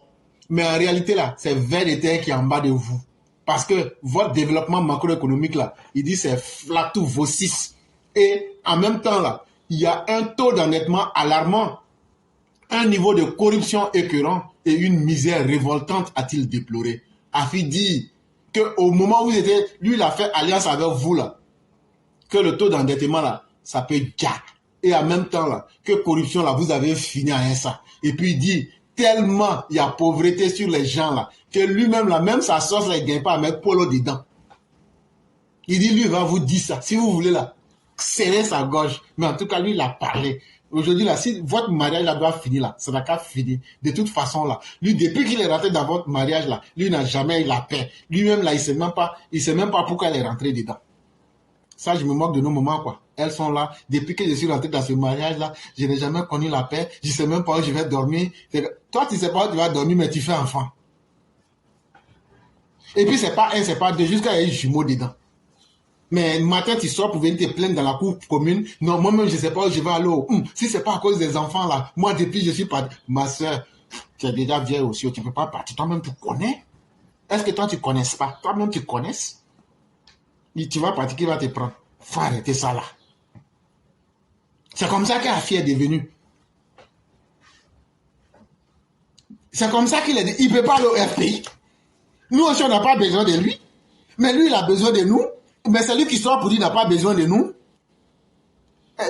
Mais en réalité là, c'est vers de terre qui est en bas de vous. Parce que votre développement macroéconomique là, il dit c'est flatou vos 6. Et en même temps là, il y a un taux d'endettement alarmant, un niveau de corruption écœurant et une misère révoltante, a-t-il déploré. Afi dit qu'au moment où vous étiez, lui il a fait alliance avec vous là, que le taux d'endettement là, ça peut gâter. Et en même temps là, que corruption là, vous avez fini à ça. Et puis il dit, tellement il y a pauvreté sur les gens là, que lui-même là, même sa sauce là, il ne gagne pas à mettre Polo dedans. Il dit, lui il va vous dire ça. Si vous voulez là, serrer sa gorge. Mais en tout cas, lui il a parlé. Aujourd'hui là, si votre mariage là doit finir là, ça n'a qu'à finir. De toute façon là, lui depuis qu'il est rentré dans votre mariage là, lui n'a jamais eu la paix. Lui-même là, il sait même pas pourquoi elle est rentrée dedans. Ça, je me moque de nos mamans, quoi. Elles sont là. Depuis que je suis rentré dans ce mariage-là, je n'ai jamais connu la paix. Je ne sais même pas où je vais dormir. Toi, tu ne sais pas où tu vas dormir, mais tu fais enfant. Et puis, c'est pas un, c'est pas deux, jusqu'à y a un jumeau dedans. Mais le matin, tu sors pour venir te plaindre dans la cour commune. Non, moi-même, je ne sais pas où je vais aller. Si ce n'est pas à cause des enfants, là. Moi, depuis, je suis pas... Ma soeur, tu es déjà vieille aussi. Tu ne peux pas partir. Toi-même, tu connais. Est-ce que toi, tu ne connais pas? Toi-même, tu connais. Tu vas partir, qui va te prendre? Faut arrêter ça là. C'est comme ça qu'Afi est devenu. C'est comme ça qu'il est. Il ne peut pas aller au FPI. Nous aussi, on n'a pas besoin de lui. Mais lui, il a besoin de nous. Mais c'est lui qui sort pour dire qu'il n'a pas besoin de nous.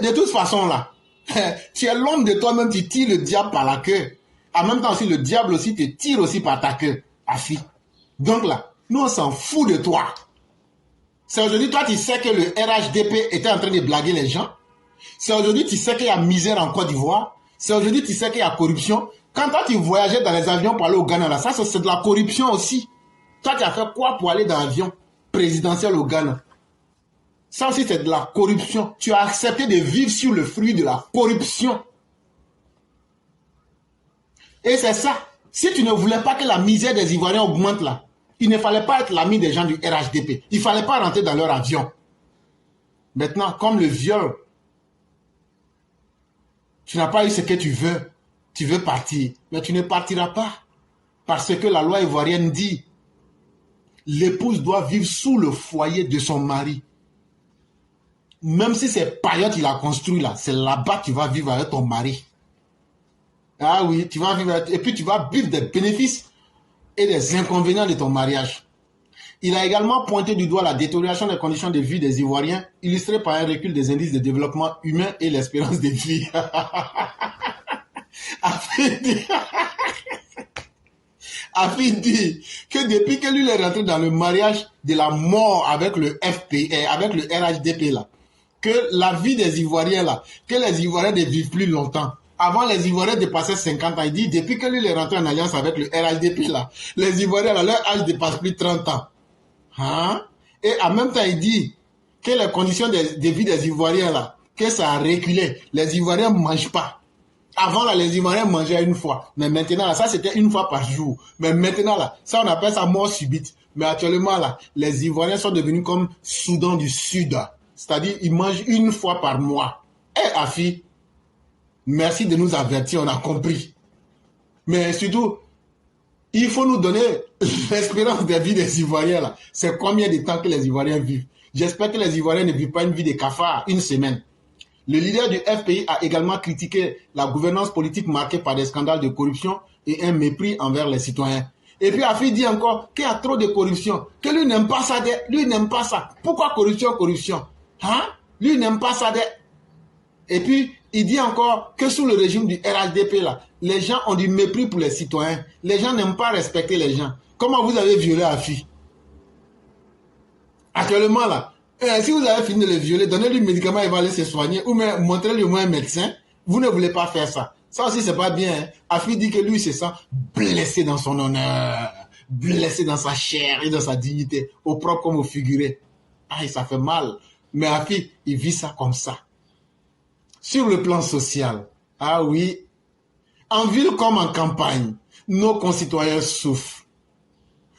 De toute façon là, tu es l'homme de toi-même, tu tires le diable par la queue. En même temps aussi, le diable aussi te tire aussi par ta queue, Afi. Donc là, nous on s'en fout de toi. C'est aujourd'hui, toi, tu sais que le RHDP était en train de blaguer les gens. C'est aujourd'hui, tu sais qu'il y a misère en Côte d'Ivoire. C'est aujourd'hui, tu sais qu'il y a corruption. Quand toi, tu voyageais dans les avions pour aller au Ghana, là, ça, c'est de la corruption aussi. Toi, tu as fait quoi pour aller dans l'avion présidentiel au Ghana? Ça aussi, c'est de la corruption. Tu as accepté de vivre sur le fruit de la corruption. Et c'est ça. Si tu ne voulais pas que la misère des Ivoiriens augmente là, il ne fallait pas être l'ami des gens du RHDP. Il ne fallait pas rentrer dans leur avion. Maintenant, comme le viol, tu n'as pas eu ce que tu veux partir, mais tu ne partiras pas. Parce que la loi ivoirienne dit, l'épouse doit vivre sous le foyer de son mari. Même si c'est Payotte il a construit là, c'est là-bas que tu vas vivre avec ton mari. Ah oui, tu vas vivre avec, et puis tu vas vivre des bénéfices et des inconvénients de ton mariage. Il a également pointé du doigt la détérioration des conditions de vie des Ivoiriens, illustrée par un recul des indices de développement humain et l'espérance de vie. Afi dit que depuis que lui il est rentré dans le mariage de la mort avec le FP, avec le RHDP là, que la vie des Ivoiriens là, que les Ivoiriens ne vivent plus longtemps. Avant, les Ivoiriens dépassaient 50 ans. Il dit, depuis que lui il est rentré en alliance avec le RHDP là, les Ivoiriens là, leur âge dépasse plus 30 ans. Hein? Et en même temps, il dit que les conditions de vie des Ivoiriens là, que ça a reculé. Les Ivoiriens ne mangent pas. Avant là, les Ivoiriens mangeaient une fois. Mais maintenant là, ça c'était une fois par jour. Mais maintenant là, ça on appelle ça mort subite. Mais actuellement là, les Ivoiriens sont devenus comme Soudan du Sud. C'est-à-dire, ils mangent une fois par mois. Eh, Afi, merci de nous avertir, on a compris. Mais surtout, il faut nous donner l'espérance de vie des Ivoiriens là. C'est combien de temps que les Ivoiriens vivent? J'espère que les Ivoiriens ne vivent pas une vie de cafard, une semaine. Le leader du FPI a également critiqué la gouvernance politique marquée par des scandales de corruption et un mépris envers les citoyens. Et puis Afi dit encore qu'il y a trop de corruption, que lui n'aime pas ça. Lui n'aime pas ça. Pourquoi corruption, corruption? Hein? Lui n'aime pas ça. Et puis, il dit encore que sous le régime du RHDP, là, les gens ont du mépris pour les citoyens. Les gens n'aiment pas respecter les gens. Comment vous avez violé Afi? Actuellement, là, si vous avez fini de le violer, donnez-lui le médicament, il va aller se soigner, ou même montrez-lui au moins un médecin. Vous ne voulez pas faire ça. Ça aussi, c'est pas bien. Hein? Afi dit que lui, se sent blessé dans son honneur, blessé dans sa chair et dans sa dignité, au propre comme au figuré. Ah, ça fait mal. Mais Afi, il vit ça comme ça. Sur le plan social, ah oui, en ville comme en campagne, nos concitoyens souffrent.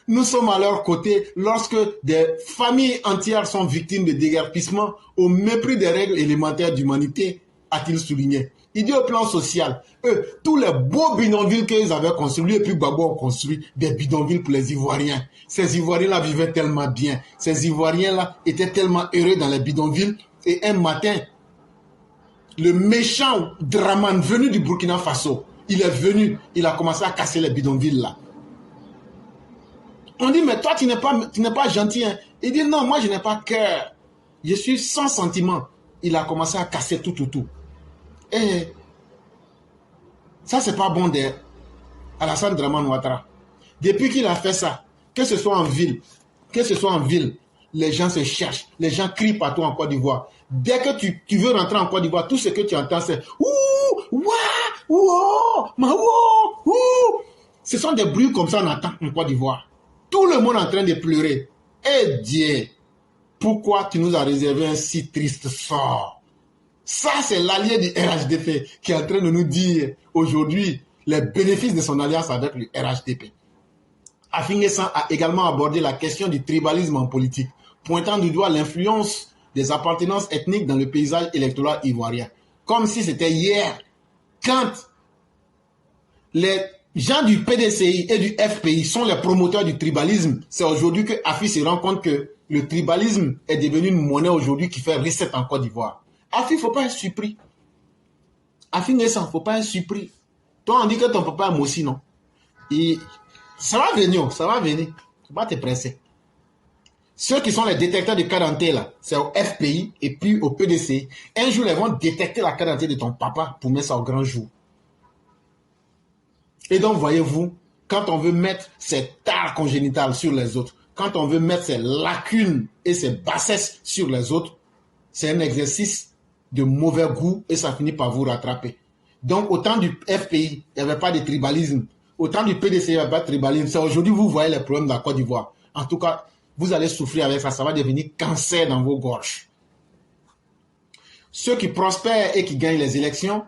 Nous sommes à leur côté lorsque des familles entières sont victimes de déguerpissement au mépris des règles élémentaires d'humanité, a-t-il souligné. Il dit au plan social, tous les beaux bidonvilles qu'ils avaient construits, et puis Gbagbo ont construit des bidonvilles pour les Ivoiriens. Ces Ivoiriens-là vivaient tellement bien. Ces Ivoiriens-là étaient tellement heureux dans les bidonvilles. Et un matin, le méchant Draman venu du Burkina Faso, il est venu, il a commencé à casser les bidonvilles là. On dit, mais toi, tu n'es pas gentil. Hein? Il dit, non, moi, je n'ai pas cœur. Je suis sans sentiment. Il a commencé à casser tout. Et ça, c'est pas bon d'Alassane Draman Ouattara. Depuis qu'il a fait ça, que ce soit en ville, les gens se cherchent, les gens crient partout en Côte d'Ivoire. Dès que tu veux rentrer en Côte d'Ivoire, tout ce que tu entends, c'est ouh, ouah, ouah, ouah, ouh. Ce sont des bruits comme ça qu'on entend en Côte d'Ivoire. Tout le monde est en train de pleurer. Eh Dieu, pourquoi tu nous as réservé un si triste sort? Ça, c'est l'allié du RHDP qui est en train de nous dire aujourd'hui les bénéfices de son alliance avec le RHDP. Afi N'Guessan a également abordé la question du tribalisme en politique, pointant du doigt l'influence des appartenances ethniques dans le paysage électoral ivoirien. Comme si c'était hier, quand les gens du PDCI et du FPI sont les promoteurs du tribalisme, c'est aujourd'hui que Afi se rend compte que le tribalisme est devenu une monnaie aujourd'hui qui fait recette en Côte d'Ivoire. Afi, il ne faut pas être surpris. Afi N'Guessan, il ne faut pas être surpris. Toi, on dit que ton papa est Mossi, non? Ça va venir, ça va venir. Il ne faut pas te presser. Ceux qui sont les détecteurs de carte d'identité, là, c'est au FPI et puis au PDCI. Un jour, ils vont détecter la carte d'identité de ton papa pour mettre ça au grand jour. Et donc, voyez-vous, quand on veut mettre ses tares congénitales sur les autres, quand on veut mettre ses lacunes et ses bassesses sur les autres, c'est un exercice de mauvais goût et ça finit par vous rattraper. Donc, au temps du FPI, il n'y avait pas de tribalisme. Au temps du PDC, il n'y avait pas de tribalisme. C'est aujourd'hui vous voyez les problèmes de la Côte d'Ivoire. En tout cas, vous allez souffrir avec ça. Ça va devenir cancer dans vos gorges. Ceux qui prospèrent et qui gagnent les élections,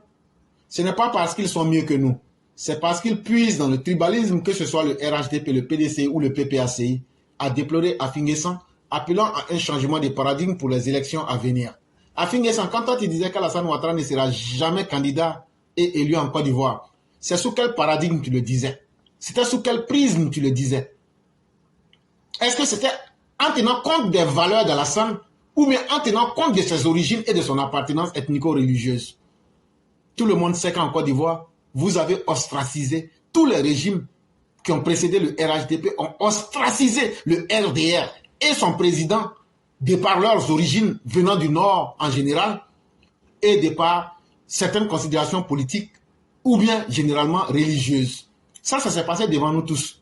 ce n'est pas parce qu'ils sont mieux que nous. C'est parce qu'ils puisent dans le tribalisme, que ce soit le RHDP, le PDC ou le PPACI, a déploré Afi N'Guessan, appelant à un changement de paradigme pour les élections à venir. Afi N'Guessan, quand toi tu disais qu'Alassane Ouattara ne sera jamais candidat et élu en Côte d'Ivoire, c'est sous quel paradigme tu le disais? C'était sous quel prisme tu le disais? Est-ce que c'était en tenant compte des valeurs d'Alassane ou bien en tenant compte de ses origines et de son appartenance ethnico-religieuse? Tout le monde sait qu'en Côte d'Ivoire, vous avez ostracisé tous les régimes qui ont précédé le RHDP, ont ostracisé le RDR et son président de par leurs origines venant du Nord en général et de par certaines considérations politiques ou bien généralement religieuses. Ça s'est passé devant nous tous.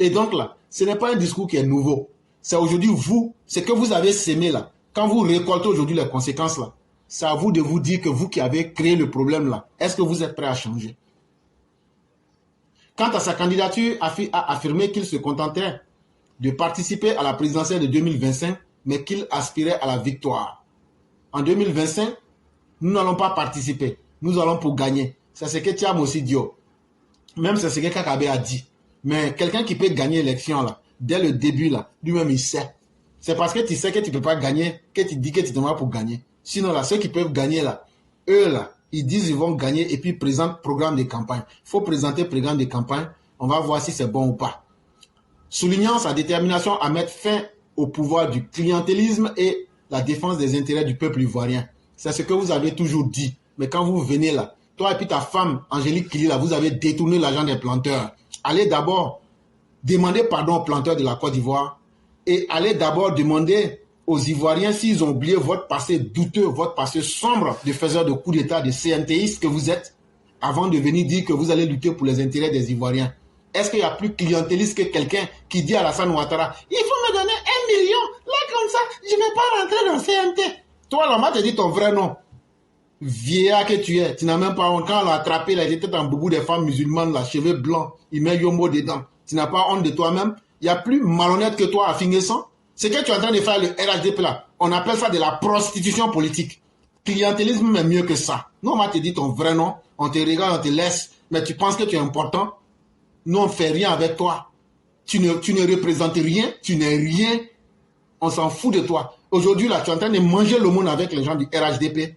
Et donc là, ce n'est pas un discours qui est nouveau. C'est aujourd'hui vous, ce que vous avez sémé là, quand vous récoltez aujourd'hui les conséquences là, c'est à vous de vous dire que vous qui avez créé le problème là, est-ce que vous êtes prêt à changer? Quant à sa candidature, Afi a affirmé qu'il se contentait de participer à la présidentielle de 2025, mais qu'il aspirait à la victoire. En 2025, nous n'allons pas participer. Nous allons pour gagner. C'est ce que Thiam aussi dit. Même c'est ce que Kakabe a dit. Mais quelqu'un qui peut gagner l'élection là, dès le début là, lui-même il sait. C'est parce que tu sais que tu ne peux pas gagner que tu dis que tu te vas pour gagner. Sinon là, ceux qui peuvent gagner là, eux là, Ils disent qu'ils vont gagner et puis présentent programme de campagne. Il faut présenter programme de campagne. On va voir si c'est bon ou pas. Soulignant sa détermination à mettre fin au pouvoir du clientélisme et la défense des intérêts du peuple ivoirien. C'est ce que vous avez toujours dit. Mais quand vous venez là, toi et puis ta femme, Angélique Kili, là, vous avez détourné l'argent des planteurs. Allez d'abord demander pardon aux planteurs de la Côte d'Ivoire et allez d'abord demander aux Ivoiriens s'ils ont oublié votre passé douteux, votre passé sombre de faiseur de coups d'État, de CNTiste que vous êtes, avant de venir dire que vous allez lutter pour les intérêts des Ivoiriens. Est-ce qu'il y a plus clientéliste que quelqu'un qui dit à Alassane Ouattara, il faut me donner 1 million, là comme ça, je ne vais pas rentrer dans CNT. Toi, là, on te dit ton vrai nom. Vieillard que tu es, tu n'as même pas honte. Quand on l'a attrapé, il était dans beaucoup des femmes musulmanes, là, cheveux blancs, il met Yombo dedans. Tu n'as pas honte de toi-même. Il y a plus malhonnête que toi à Finguesson. C'est que tu es en train de faire le RHDP là. On appelle ça de la prostitution politique. Clientélisme est mieux que ça. Nous, on va te dire ton vrai nom, on te regarde, on te laisse, mais tu penses que tu es important. Nous, on ne fait rien avec toi. Tu ne représentes rien, tu n'es rien. On s'en fout de toi. Aujourd'hui, là, tu es en train de manger le monde avec les gens du RHDP.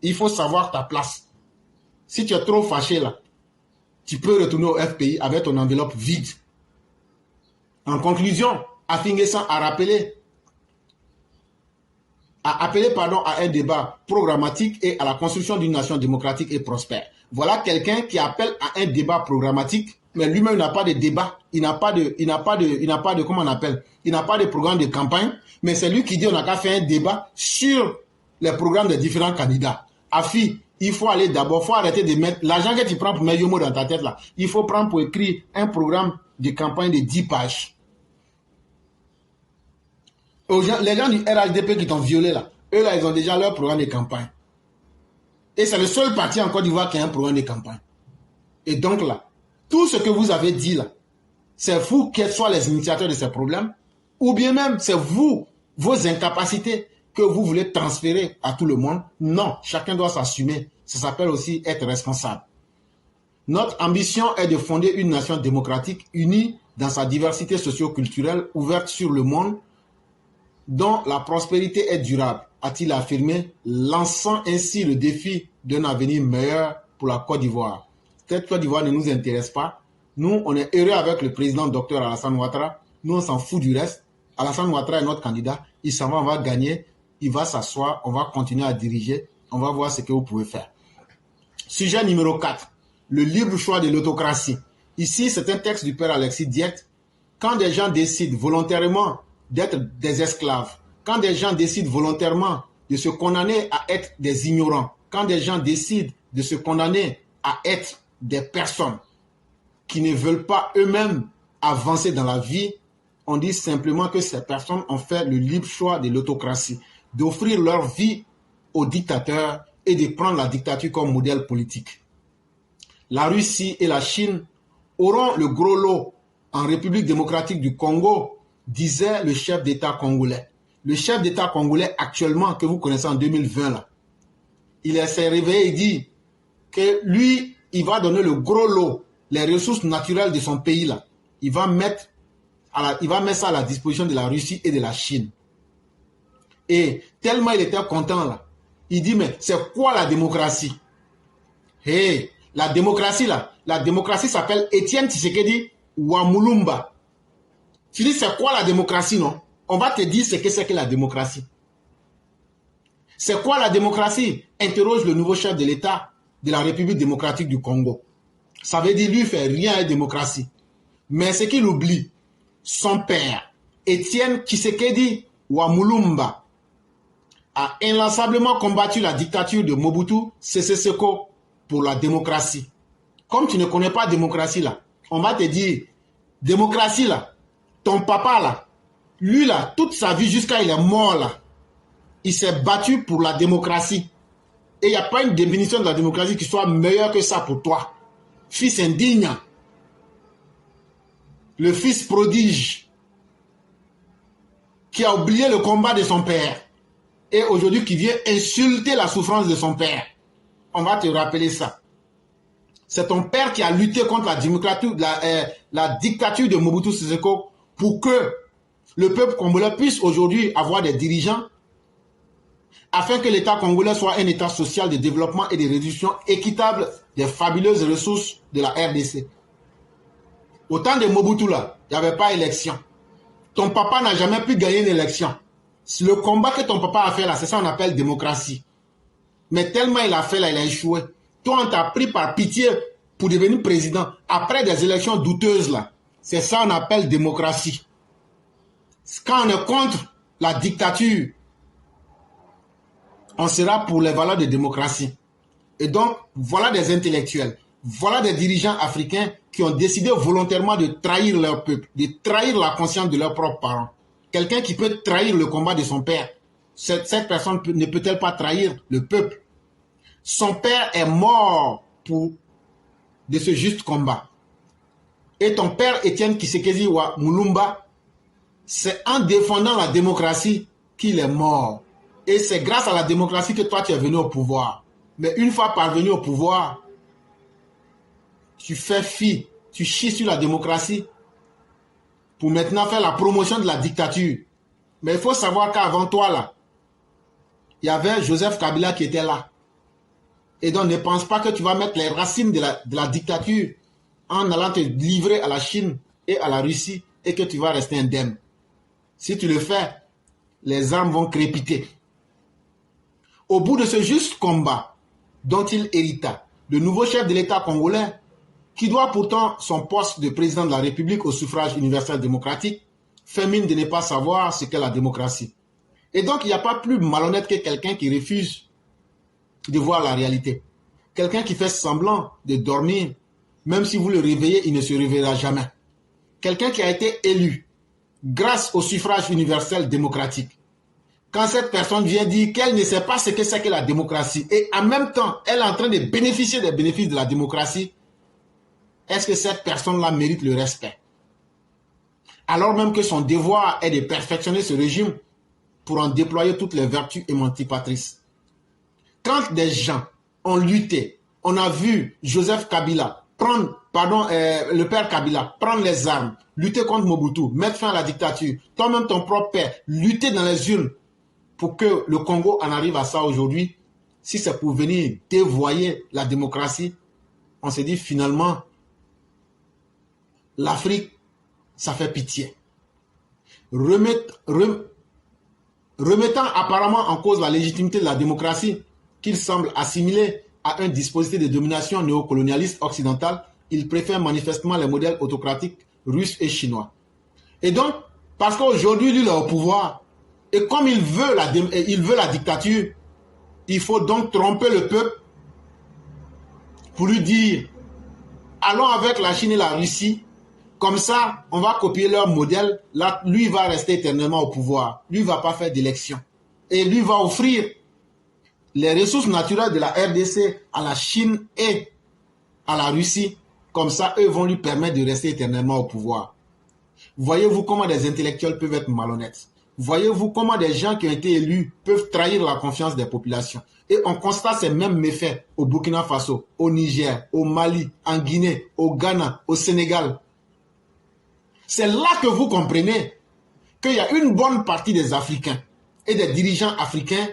Il faut savoir ta place. Si tu es trop fâché, là, tu peux retourner au FPI avec ton enveloppe vide. En conclusion, Afinguesson a appelé à un débat programmatique et à la construction d'une nation démocratique et prospère. Voilà quelqu'un qui appelle à un débat programmatique, mais lui-même n'a pas de débat, il n'a pas de, comment on appelle, il n'a pas de programme de campagne, mais c'est lui qui dit on n'a qu'à faire un débat sur les programmes des différents candidats. Afi, il faut aller d'abord, il faut arrêter de mettre l'argent que tu prends pour mettre Yomo dans ta tête là. Il faut prendre pour écrire un programme de campagne de 10 pages. Les gens du RHDP qui t'ont violé là, eux là, ils ont déjà leur programme de campagne. Et c'est le seul parti en Côte d'Ivoire qui a un programme de campagne. Et donc là, tout ce que vous avez dit là, c'est vous qui soient les initiateurs de ces problèmes, ou bien même c'est vous, vos incapacités que vous voulez transférer à tout le monde. Non, chacun doit s'assumer. Ça s'appelle aussi être responsable. Notre ambition est de fonder une nation démocratique unie dans sa diversité socio-culturelle, ouverte sur le monde, dont la prospérité est durable, a-t-il affirmé, lançant ainsi le défi d'un avenir meilleur pour la Côte d'Ivoire. Cette Côte d'Ivoire ne nous intéresse pas. Nous, on est heureux avec le président Dr Alassane Ouattara. Nous, on s'en fout du reste. Alassane Ouattara est notre candidat. Il s'en va, on va gagner. Il va s'asseoir. On va continuer à diriger. On va voir ce que vous pouvez faire. Sujet numéro 4. Le libre choix de l'autocratie. Ici, c'est un texte du père Alexis Diet. Quand des gens décident volontairement d'être des esclaves, quand des gens décident volontairement de se condamner à être des ignorants, quand des gens décident de se condamner à être des personnes qui ne veulent pas eux-mêmes avancer dans la vie, on dit simplement que ces personnes ont fait le libre choix de l'autocratie, d'offrir leur vie aux dictateurs et de prendre la dictature comme modèle politique. La Russie et la Chine auront le gros lot en République démocratique du Congo, disait le chef d'État congolais. Le chef d'État congolais actuellement, que vous connaissez en 2020, là, il s'est réveillé et dit que lui, il va donner le gros lot, les ressources naturelles de son pays, là. Il va mettre ça à la disposition de la Russie et de la Chine. Et tellement il était content, là, il dit, mais c'est quoi la démocratie? Hey, la démocratie, là, la démocratie s'appelle Étienne Tshisekedi Wamulumba. Tu dis, c'est quoi la démocratie, non? On va te dire ce que c'est que la démocratie. C'est quoi la démocratie? Interroge le nouveau chef de l'État de la République démocratique du Congo. Ça veut dire, lui, il ne fait rien à la démocratie. Mais ce qu'il oublie, son père, Étienne Tshisekedi Wamulumba, a inlassablement combattu la dictature de Mobutu Sese Seko pour la démocratie. Comme tu ne connais pas la démocratie, là, on va te dire, démocratie, là, ton papa, là, lui, là, toute sa vie jusqu'à il est mort, là, il s'est battu pour la démocratie. Et il n'y a pas une définition de la démocratie qui soit meilleure que ça pour toi. Fils indigne, le fils prodige, qui a oublié le combat de son père, et aujourd'hui qui vient insulter la souffrance de son père. On va te rappeler ça. C'est ton père qui a lutté contre la dictature de Mobutu Sese Seko pour que le peuple congolais puisse aujourd'hui avoir des dirigeants afin que l'État congolais soit un État social de développement et de réduction équitable des fabuleuses ressources de la RDC. Au temps de Mobutu, là, il n'y avait pas d'élection. Ton papa n'a jamais pu gagner une élection. Le combat que ton papa a fait là, c'est ça qu'on appelle démocratie. Mais tellement il a fait là, il a échoué. Toi, on t'a pris par pitié pour devenir président après des élections douteuses là. C'est ça qu'on appelle démocratie. Quand on est contre la dictature, on sera pour les valeurs de démocratie. Et donc, voilà des intellectuels, voilà des dirigeants africains qui ont décidé volontairement de trahir leur peuple, de trahir la conscience de leurs propres parents. Quelqu'un qui peut trahir le combat de son père, cette personne ne peut-elle pas trahir le peuple? Son père est mort de ce juste combat. Et ton père Étienne Tshisekedi Mulumba, c'est en défendant la démocratie qu'il est mort. Et c'est grâce à la démocratie que toi tu es venu au pouvoir. Mais une fois parvenu au pouvoir, tu fais fi, tu chies sur la démocratie pour maintenant faire la promotion de la dictature. Mais il faut savoir qu'avant toi, là, il y avait Joseph Kabila qui était là. Et donc ne pense pas que tu vas mettre les racines de la dictature en allant te livrer à la Chine et à la Russie et que tu vas rester indemne. Si tu le fais, les armes vont crépiter. Au bout de ce juste combat dont il hérita, le nouveau chef de l'État congolais, qui doit pourtant son poste de président de la République au suffrage universel démocratique, fait mine de ne pas savoir ce qu'est la démocratie. Et donc, il n'y a pas plus malhonnête que quelqu'un qui refuse de voir la réalité. Quelqu'un qui fait semblant de dormir, même si vous le réveillez, il ne se réveillera jamais. Quelqu'un qui a été élu grâce au suffrage universel démocratique. Quand cette personne vient dire qu'elle ne sait pas ce que c'est que la démocratie et en même temps, elle est en train de bénéficier des bénéfices de la démocratie, est-ce que cette personne-là mérite le respect? Alors même que son devoir est de perfectionner ce régime pour en déployer toutes les vertus émancipatrices. Quand des gens ont lutté, on a vu Joseph Kabila le père Kabila prendre les armes, lutter contre Mobutu, mettre fin à la dictature, toi-même ton propre père, lutter dans les urnes pour que le Congo en arrive à ça aujourd'hui. Si c'est pour venir dévoyer la démocratie, on se dit finalement, l'Afrique, ça fait pitié. Remettant apparemment en cause la légitimité de la démocratie, qu'il semble assimiler à un dispositif de domination néocolonialiste occidentale, il préfère manifestement les modèles autocratiques russes et chinois. Et donc, parce qu'aujourd'hui, lui, il est au pouvoir, et comme il veut la dictature, il faut donc tromper le peuple pour lui dire, allons avec la Chine et la Russie, comme ça, on va copier leur modèle, là, lui va rester éternellement au pouvoir, lui ne va pas faire d'élection. Et lui va offrir les ressources naturelles de la RDC à la Chine et à la Russie, comme ça, eux vont lui permettre de rester éternellement au pouvoir. Voyez-vous comment des intellectuels peuvent être malhonnêtes? Voyez-vous comment des gens qui ont été élus peuvent trahir la confiance des populations? Et on constate ces mêmes méfaits au Burkina Faso, au Niger, au Mali, en Guinée, au Ghana, au Sénégal. C'est là que vous comprenez qu'il y a une bonne partie des Africains et des dirigeants africains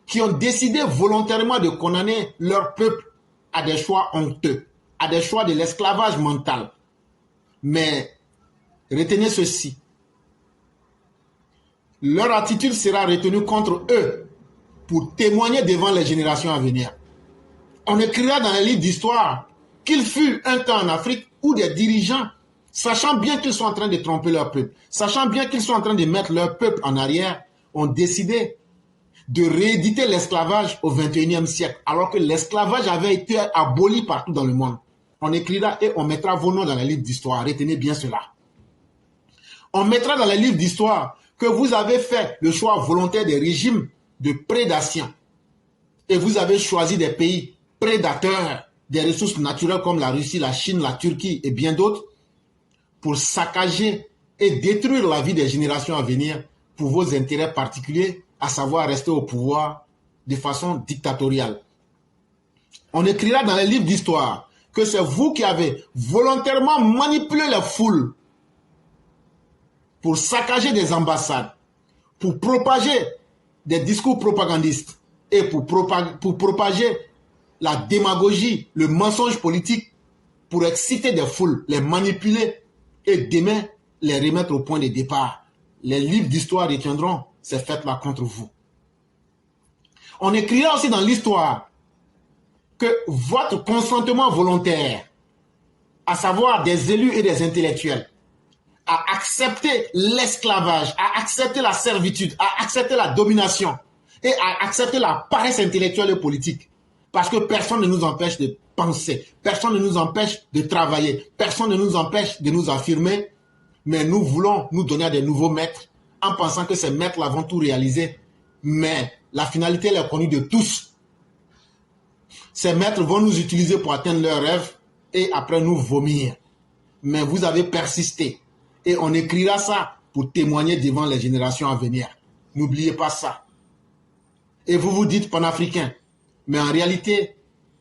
qui ont décidé volontairement de condamner leur peuple à des choix honteux, à des choix de l'esclavage mental. Mais retenez ceci. Leur attitude sera retenue contre eux pour témoigner devant les générations à venir. On écrira dans les livres d'histoire qu'il fut un temps en Afrique où des dirigeants, sachant bien qu'ils sont en train de tromper leur peuple, sachant bien qu'ils sont en train de mettre leur peuple en arrière, ont décidé de rééditer l'esclavage au XXIe siècle, alors que l'esclavage avait été aboli partout dans le monde. On écrira et on mettra vos noms dans les livres d'histoire. Retenez bien cela. On mettra dans les livres d'histoire que vous avez fait le choix volontaire des régimes de prédation. Et vous avez choisi des pays prédateurs des ressources naturelles comme la Russie, la Chine, la Turquie et bien d'autres pour saccager et détruire la vie des générations à venir pour vos intérêts particuliers, à savoir rester au pouvoir de façon dictatoriale. On écrira dans les livres d'histoire que c'est vous qui avez volontairement manipulé les foules pour saccager des ambassades, pour propager des discours propagandistes et pour propager la démagogie, le mensonge politique, pour exciter des foules, les manipuler et demain les remettre au point de départ. Les livres d'histoire retiendront ces faits-là contre vous. On écrira aussi dans l'histoire que votre consentement volontaire, à savoir des élus et des intellectuels, à accepter l'esclavage, à accepter la servitude, à accepter la domination et à accepter la paresse intellectuelle et politique. Parce que personne ne nous empêche de penser, personne ne nous empêche de travailler, personne ne nous empêche de nous affirmer, mais nous voulons nous donner à des nouveaux maîtres en pensant que ces maîtres-là vont tout réaliser. Mais la finalité, elle est connue de tous. Ces maîtres vont nous utiliser pour atteindre leurs rêves et après nous vomir. Mais vous avez persisté. Et on écrira ça pour témoigner devant les générations à venir. N'oubliez pas ça. Et vous vous dites panafricain. Mais en réalité,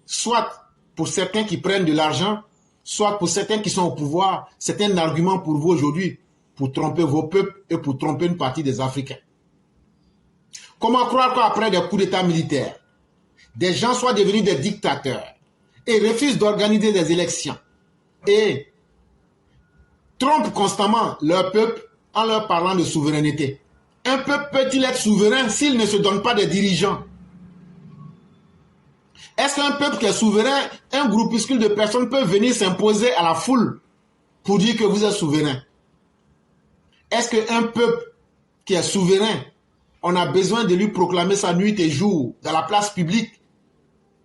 soit pour certains qui prennent de l'argent, soit pour certains qui sont au pouvoir, c'est un argument pour vous aujourd'hui, pour tromper vos peuples et pour tromper une partie des Africains. Comment croire qu'après des coups d'État militaires, des gens soient devenus des dictateurs et refusent d'organiser des élections et trompent constamment leur peuple en leur parlant de souveraineté? Un peuple peut-il être souverain s'il ne se donne pas des dirigeants? Est-ce qu'un peuple qui est souverain, un groupuscule de personnes peut venir s'imposer à la foule pour dire que vous êtes souverain? Est-ce qu'un peuple qui est souverain, on a besoin de lui proclamer sa nuit et jour dans la place publique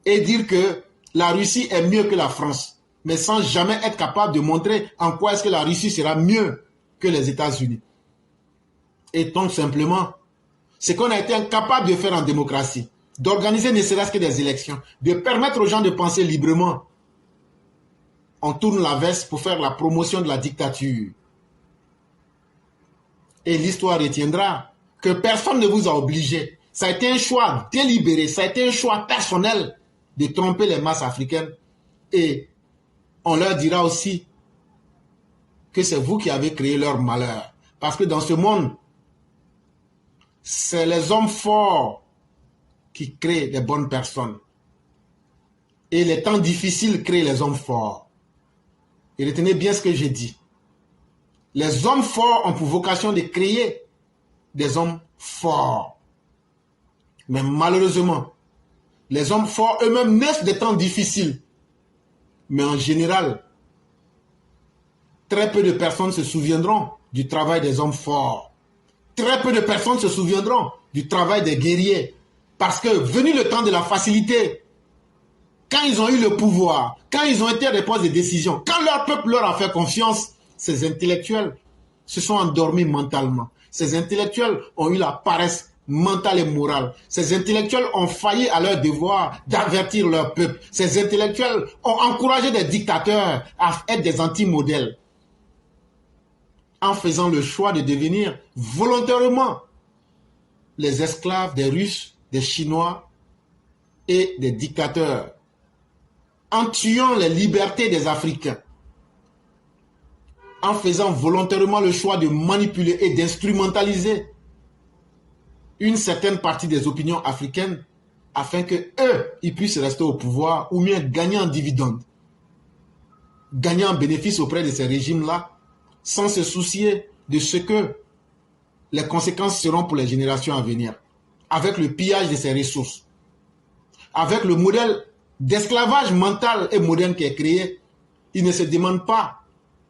et dire que la Russie est mieux que la France, mais sans jamais être capable de montrer en quoi est-ce que la Russie sera mieux que les États-Unis? Et donc simplement, ce qu'on a été incapable de faire en démocratie, d'organiser ne serait-ce que des élections, de permettre aux gens de penser librement, on tourne la veste pour faire la promotion de la dictature. Et l'histoire retiendra que personne ne vous a obligé. Ça a été un choix délibéré, ça a été un choix personnel de tromper les masses africaines. Et on leur dira aussi que c'est vous qui avez créé leur malheur. Parce que dans ce monde, c'est les hommes forts qui créent les bonnes personnes. Et les temps difficiles créent les hommes forts. Et retenez bien ce que j'ai dit. Les hommes forts ont pour vocation de créer des hommes forts. Mais malheureusement, les hommes forts eux-mêmes naissent des temps difficiles. Mais en général, très peu de personnes se souviendront du travail des hommes forts. Très peu de personnes se souviendront du travail des guerriers. Parce que venu le temps de la facilité, quand ils ont eu le pouvoir, quand ils ont été à des postes de décision, quand leur peuple leur a fait confiance, ces intellectuels se sont endormis mentalement. Ces intellectuels ont eu la paresse mentale et morale. Ces intellectuels ont failli à leur devoir d'avertir leur peuple. Ces intellectuels ont encouragé des dictateurs à être des anti-modèles en faisant le choix de devenir volontairement les esclaves des Russes, des Chinois et des dictateurs, en tuant les libertés des Africains, en faisant volontairement le choix de manipuler et d'instrumentaliser une certaine partie des opinions africaines afin que eux, ils puissent rester au pouvoir ou bien gagner en dividendes, gagner en bénéfice auprès de ces régimes-là, sans se soucier de ce que les conséquences seront pour les générations à venir, avec le pillage de ces ressources, avec le modèle d'esclavage mental et moderne qui est créé. Ils ne se demandent pas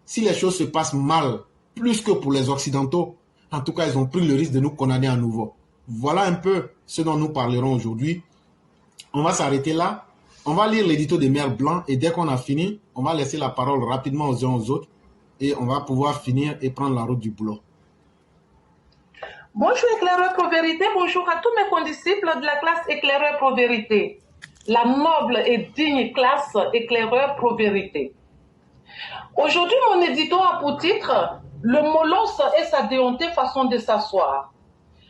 si les choses se passent mal, plus que pour les Occidentaux. En tout cas, ils ont pris le risque de nous condamner à nouveau. Voilà un peu ce dont nous parlerons aujourd'hui. On va s'arrêter là. On va lire l'édito de Mère Blanc et dès qu'on a fini, on va laisser la parole rapidement aux uns aux autres et on va pouvoir finir et prendre la route du boulot. Bonjour éclaireur pro vérité, bonjour à tous mes condisciples de la classe éclaireur pro vérité, la noble et digne classe éclaireur pro vérité. Aujourd'hui, mon édito a pour titre « Le molosse et sa déhontée façon de s'asseoir ».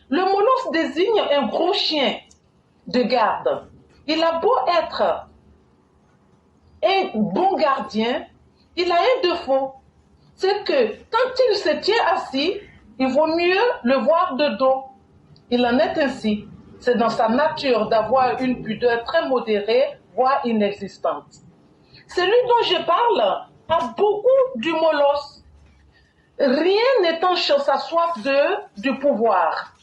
Le molosse désigne un gros chien de garde. Il a beau être un bon gardien, il a un défaut. C'est que quand il se tient assis, il vaut mieux le voir de dos. Il en est ainsi. C'est dans sa nature d'avoir une pudeur très modérée, voire inexistante. Celui dont je parle a beaucoup d'humolos, rien n'étanche sa soif du pouvoir.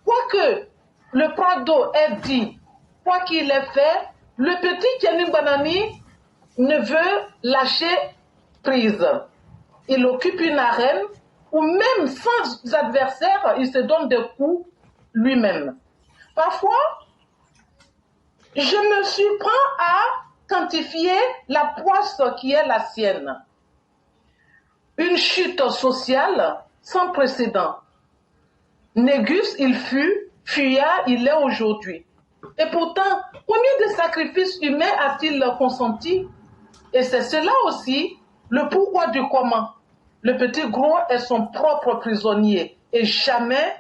Quoique le Prado ait dit, quoi qu'il ait fait, le petit Kenny Banani ne veut lâcher prise. Il occupe une arène où même sans adversaire, il se donne des coups lui-même. Parfois, je me surprends à quantifier la poisse qui est la sienne. Une chute sociale sans précédent. Négus il fut, fuyard il est aujourd'hui. Et pourtant, combien de sacrifices humains a-t-il consenti? Et c'est cela aussi le pourquoi du comment. Le petit gros est son propre prisonnier et jamais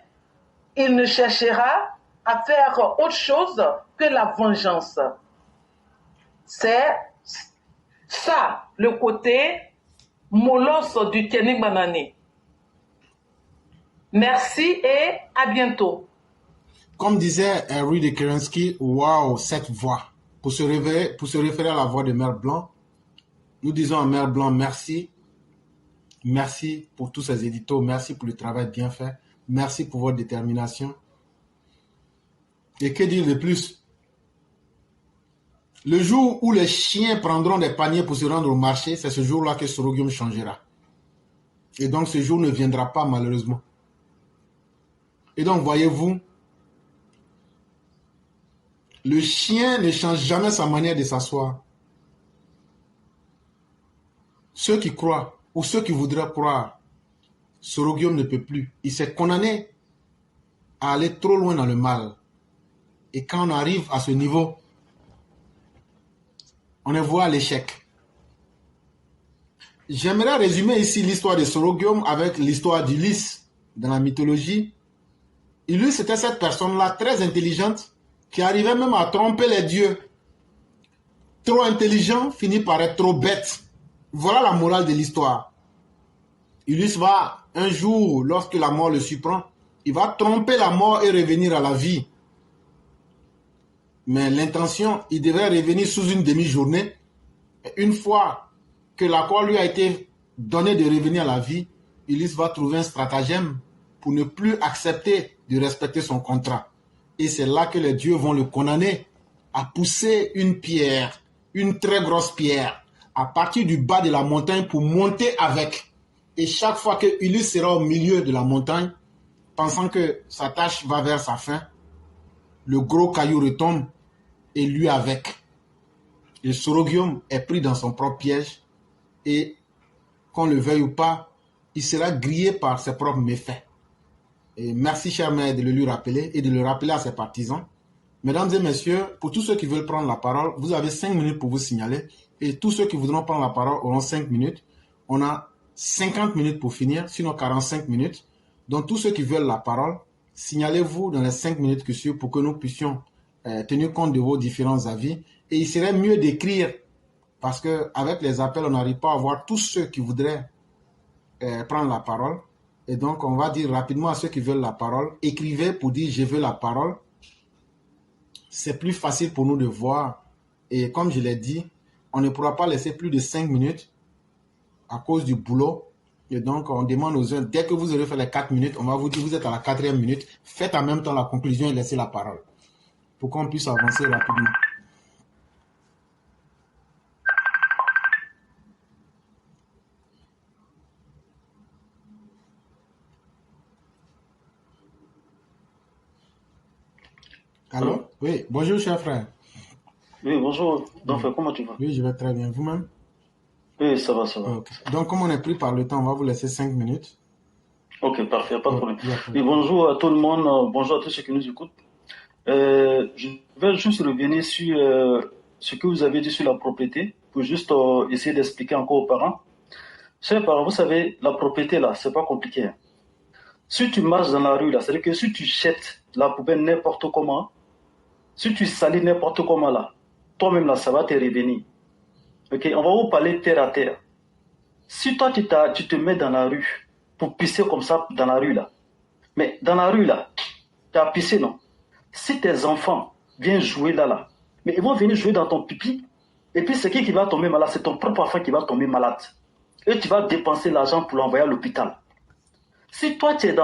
il ne cherchera à faire autre chose que la vengeance. C'est ça le côté molosse du Kenny Banani. Merci et à bientôt. Comme disait Henry de Kerensky, waouh, cette voix. Pour se référer à la voix de Mère Blanc, nous disons à Mère Blanc merci. Merci pour tous ces éditos. Merci pour le travail bien fait. Merci pour votre détermination. Et que dire de plus? Le jour où les chiens prendront des paniers pour se rendre au marché, c'est ce jour-là que Sorogium changera. Et donc ce jour ne viendra pas malheureusement. Et donc voyez-vous, le chien ne change jamais sa manière de s'asseoir. Ceux qui croient ou ceux qui voudraient croire, Sorogium ne peut plus. Il s'est condamné à aller trop loin dans le mal. Et quand on arrive à ce niveau, on est voué à l'échec. J'aimerais résumer ici l'histoire de Sorogium avec l'histoire d'Ulysse dans la mythologie. Ulysse était cette personne-là très intelligente qui arrivait même à tromper les dieux. Trop intelligent finit par être trop bête. Voilà la morale de l'histoire. Ulysse va, un jour, lorsque la mort le surprend, il va tromper la mort et revenir à la vie. Mais l'intention, il devrait revenir sous une demi-journée. Une fois que l'accord lui a été donné de revenir à la vie, Ulysse va trouver un stratagème pour ne plus accepter de respecter son contrat. Et c'est là que les dieux vont le condamner à pousser une pierre, une très grosse pierre, à partir du bas de la montagne pour monter avec. Et chaque fois que Ulysse sera au milieu de la montagne, pensant que sa tâche va vers sa fin, le gros caillou retombe et lui avec. Et Sorogium est pris dans son propre piège et, qu'on le veuille ou pas, il sera grillé par ses propres méfaits. Et merci, cher mère, de le lui rappeler et de le rappeler à ses partisans. Mesdames et messieurs, pour tous ceux qui veulent prendre la parole, vous avez 5 minutes pour vous signaler. Et tous ceux qui voudront prendre la parole auront 5 minutes. On a 50 minutes pour finir, sinon 45 minutes. Donc tous ceux qui veulent la parole, signalez-vous dans les 5 minutes qui suivent pour que nous puissions tenir compte de vos différents avis. Et il serait mieux d'écrire, parce qu'avec les appels, on n'arrive pas à voir tous ceux qui voudraient prendre la parole. Et donc, on va dire rapidement à ceux qui veulent la parole, écrivez pour dire « je veux la parole ». C'est plus facile pour nous de voir. Et comme je l'ai dit, on ne pourra pas laisser plus de 5 minutes à cause du boulot. Et donc, on demande aux uns, dès que vous aurez fait les 4 minutes, on va vous dire, vous êtes à la 4e minute, faites en même temps la conclusion et laissez la parole. Pour qu'on puisse avancer rapidement. Allô? Oui, bonjour cher frère. Oui, bonjour. Donc, comment tu vas? Oui, je vais très bien. Vous-même? Oui, ça va, ça va. Okay. Donc, comme on est pris par le temps, on va vous laisser 5 minutes. Ok, parfait, pas de problème. Oui, bonjour à tout le monde, bonjour à tous ceux qui nous écoutent. Je vais juste revenir sur ce que vous avez dit sur la propriété, pour juste essayer d'expliquer encore aux parents. Chers parents, vous savez, la propriété, là, c'est pas compliqué. Si tu marches dans la rue, là, c'est-à-dire que si tu jettes la poubelle n'importe comment, si tu salis n'importe comment, là, toi-même, là, ça va te revenir. Ok, on va vous parler terre à terre. Si toi, tu te mets dans la rue, pour pisser comme ça dans la rue, là, mais dans la rue, là, Tu as pissé, non? Si tes enfants viennent jouer là, mais ils vont venir jouer dans ton pipi, et puis c'est qui va tomber malade? C'est ton propre enfant qui va tomber malade. Et tu vas dépenser l'argent pour l'envoyer à l'hôpital. Si toi, tu es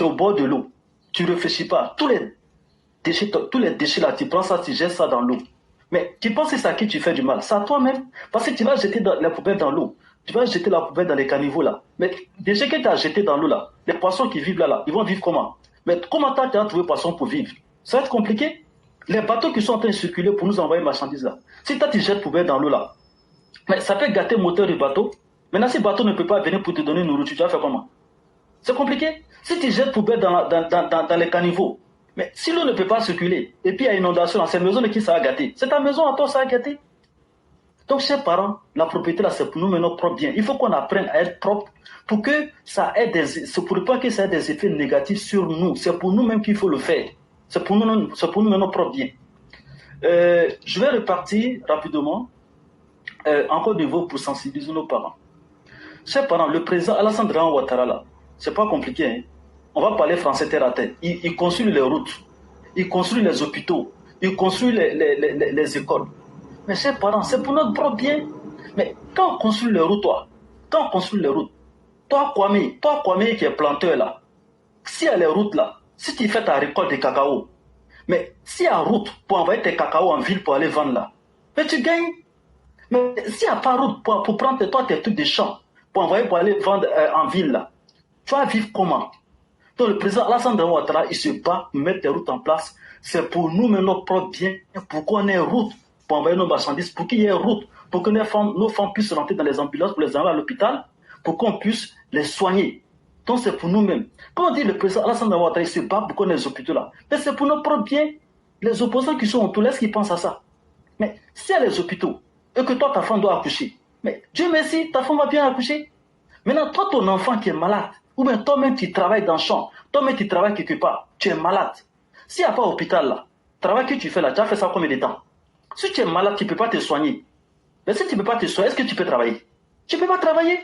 au bord de l'eau, tu ne réfléchis pas, tous les déchets là, tu prends ça, tu jettes ça dans l'eau. Mais tu penses que c'est à qui tu fais du mal? C'est à toi-même. Parce que tu vas jeter la poubelle dans l'eau. Tu vas jeter la poubelle dans les caniveaux là. Mais déjà que tu as jeté dans l'eau là, les poissons qui vivent là, ils vont vivre comment? Mais comment tu as trouvé poisson pour vivre? Ça va être compliqué. Les bateaux qui sont en train de circuler pour nous envoyer marchandises là. Si toi tu jettes poubelle dans l'eau là, mais ça peut gâter le moteur du bateau. Maintenant, si le bateau ne peut pas venir pour te donner une nourriture, tu vas faire comment? C'est compliqué. Si tu jettes poubelle dans les caniveaux, mais si l'eau ne peut pas circuler, et puis il y a inondation dans cette maison, de qui ça va gâter? C'est ta maison à toi, ça va gâter. Donc, chers parents, la propriété là, c'est pour nous, mais notre propre bien. Il faut qu'on apprenne à être propre pour que ça ait c'est pour pas que ça ait des effets négatifs sur nous. C'est pour nous-mêmes qu'il faut le faire. C'est pour nous, mais notre propre bien. Je vais repartir rapidement en Côte d'Ivoire pour sensibiliser nos parents. Chers parents, le président Alassane Dramane Ouattara là, c'est pas compliqué. Hein? On va parler français terre à terre. Il construit les routes, il construit les hôpitaux, il construit les écoles. Mais chers parents, c'est pour notre propre bien. Mais quand on construit les routes, toi Kwame qui est planteur là, s'il y a les routes là, si tu fais ta récolte de cacao, mais s'il y a route pour envoyer tes cacao en ville pour aller vendre là, mais tu gagnes. Mais s'il n'y a pas route pour prendre tes trucs de champ, pour envoyer pour aller vendre en ville là, tu vas vivre comment? Donc le président Alassane Dramane Ouattara, il se bat pour mettre des routes en place. C'est pour nous, mais notre propre bien, pour qu'on ait route pour envoyer nos marchandises, pour qu'il y ait route, pour que nos femmes puissent rentrer dans les ambulances pour les envoyer à l'hôpital, pour qu'on puisse les soigner. Donc c'est pour nous-mêmes. Quand on dit le président Alassane Dramane Ouattara, il se bat pour qu'on ait les hôpitaux là, mais c'est pour notre propre bien. Les opposants qui sont autour, laisse qu'ils pensent à ça. Mais s'il y a les hôpitaux, et que toi, ta femme doit accoucher, mais Dieu merci, ta femme va bien accoucher. Maintenant, toi, ton enfant qui est malade, ou bien toi-même qui travailles dans le champ, toi-même qui travailles quelque part, tu es malade. S'il n'y a pas d'hôpital là, le travail que tu fais là, tu as fait ça combien de temps? Si tu es malade, tu ne peux pas te soigner. Mais si tu ne peux pas te soigner, est-ce que tu peux travailler? Tu ne peux pas travailler.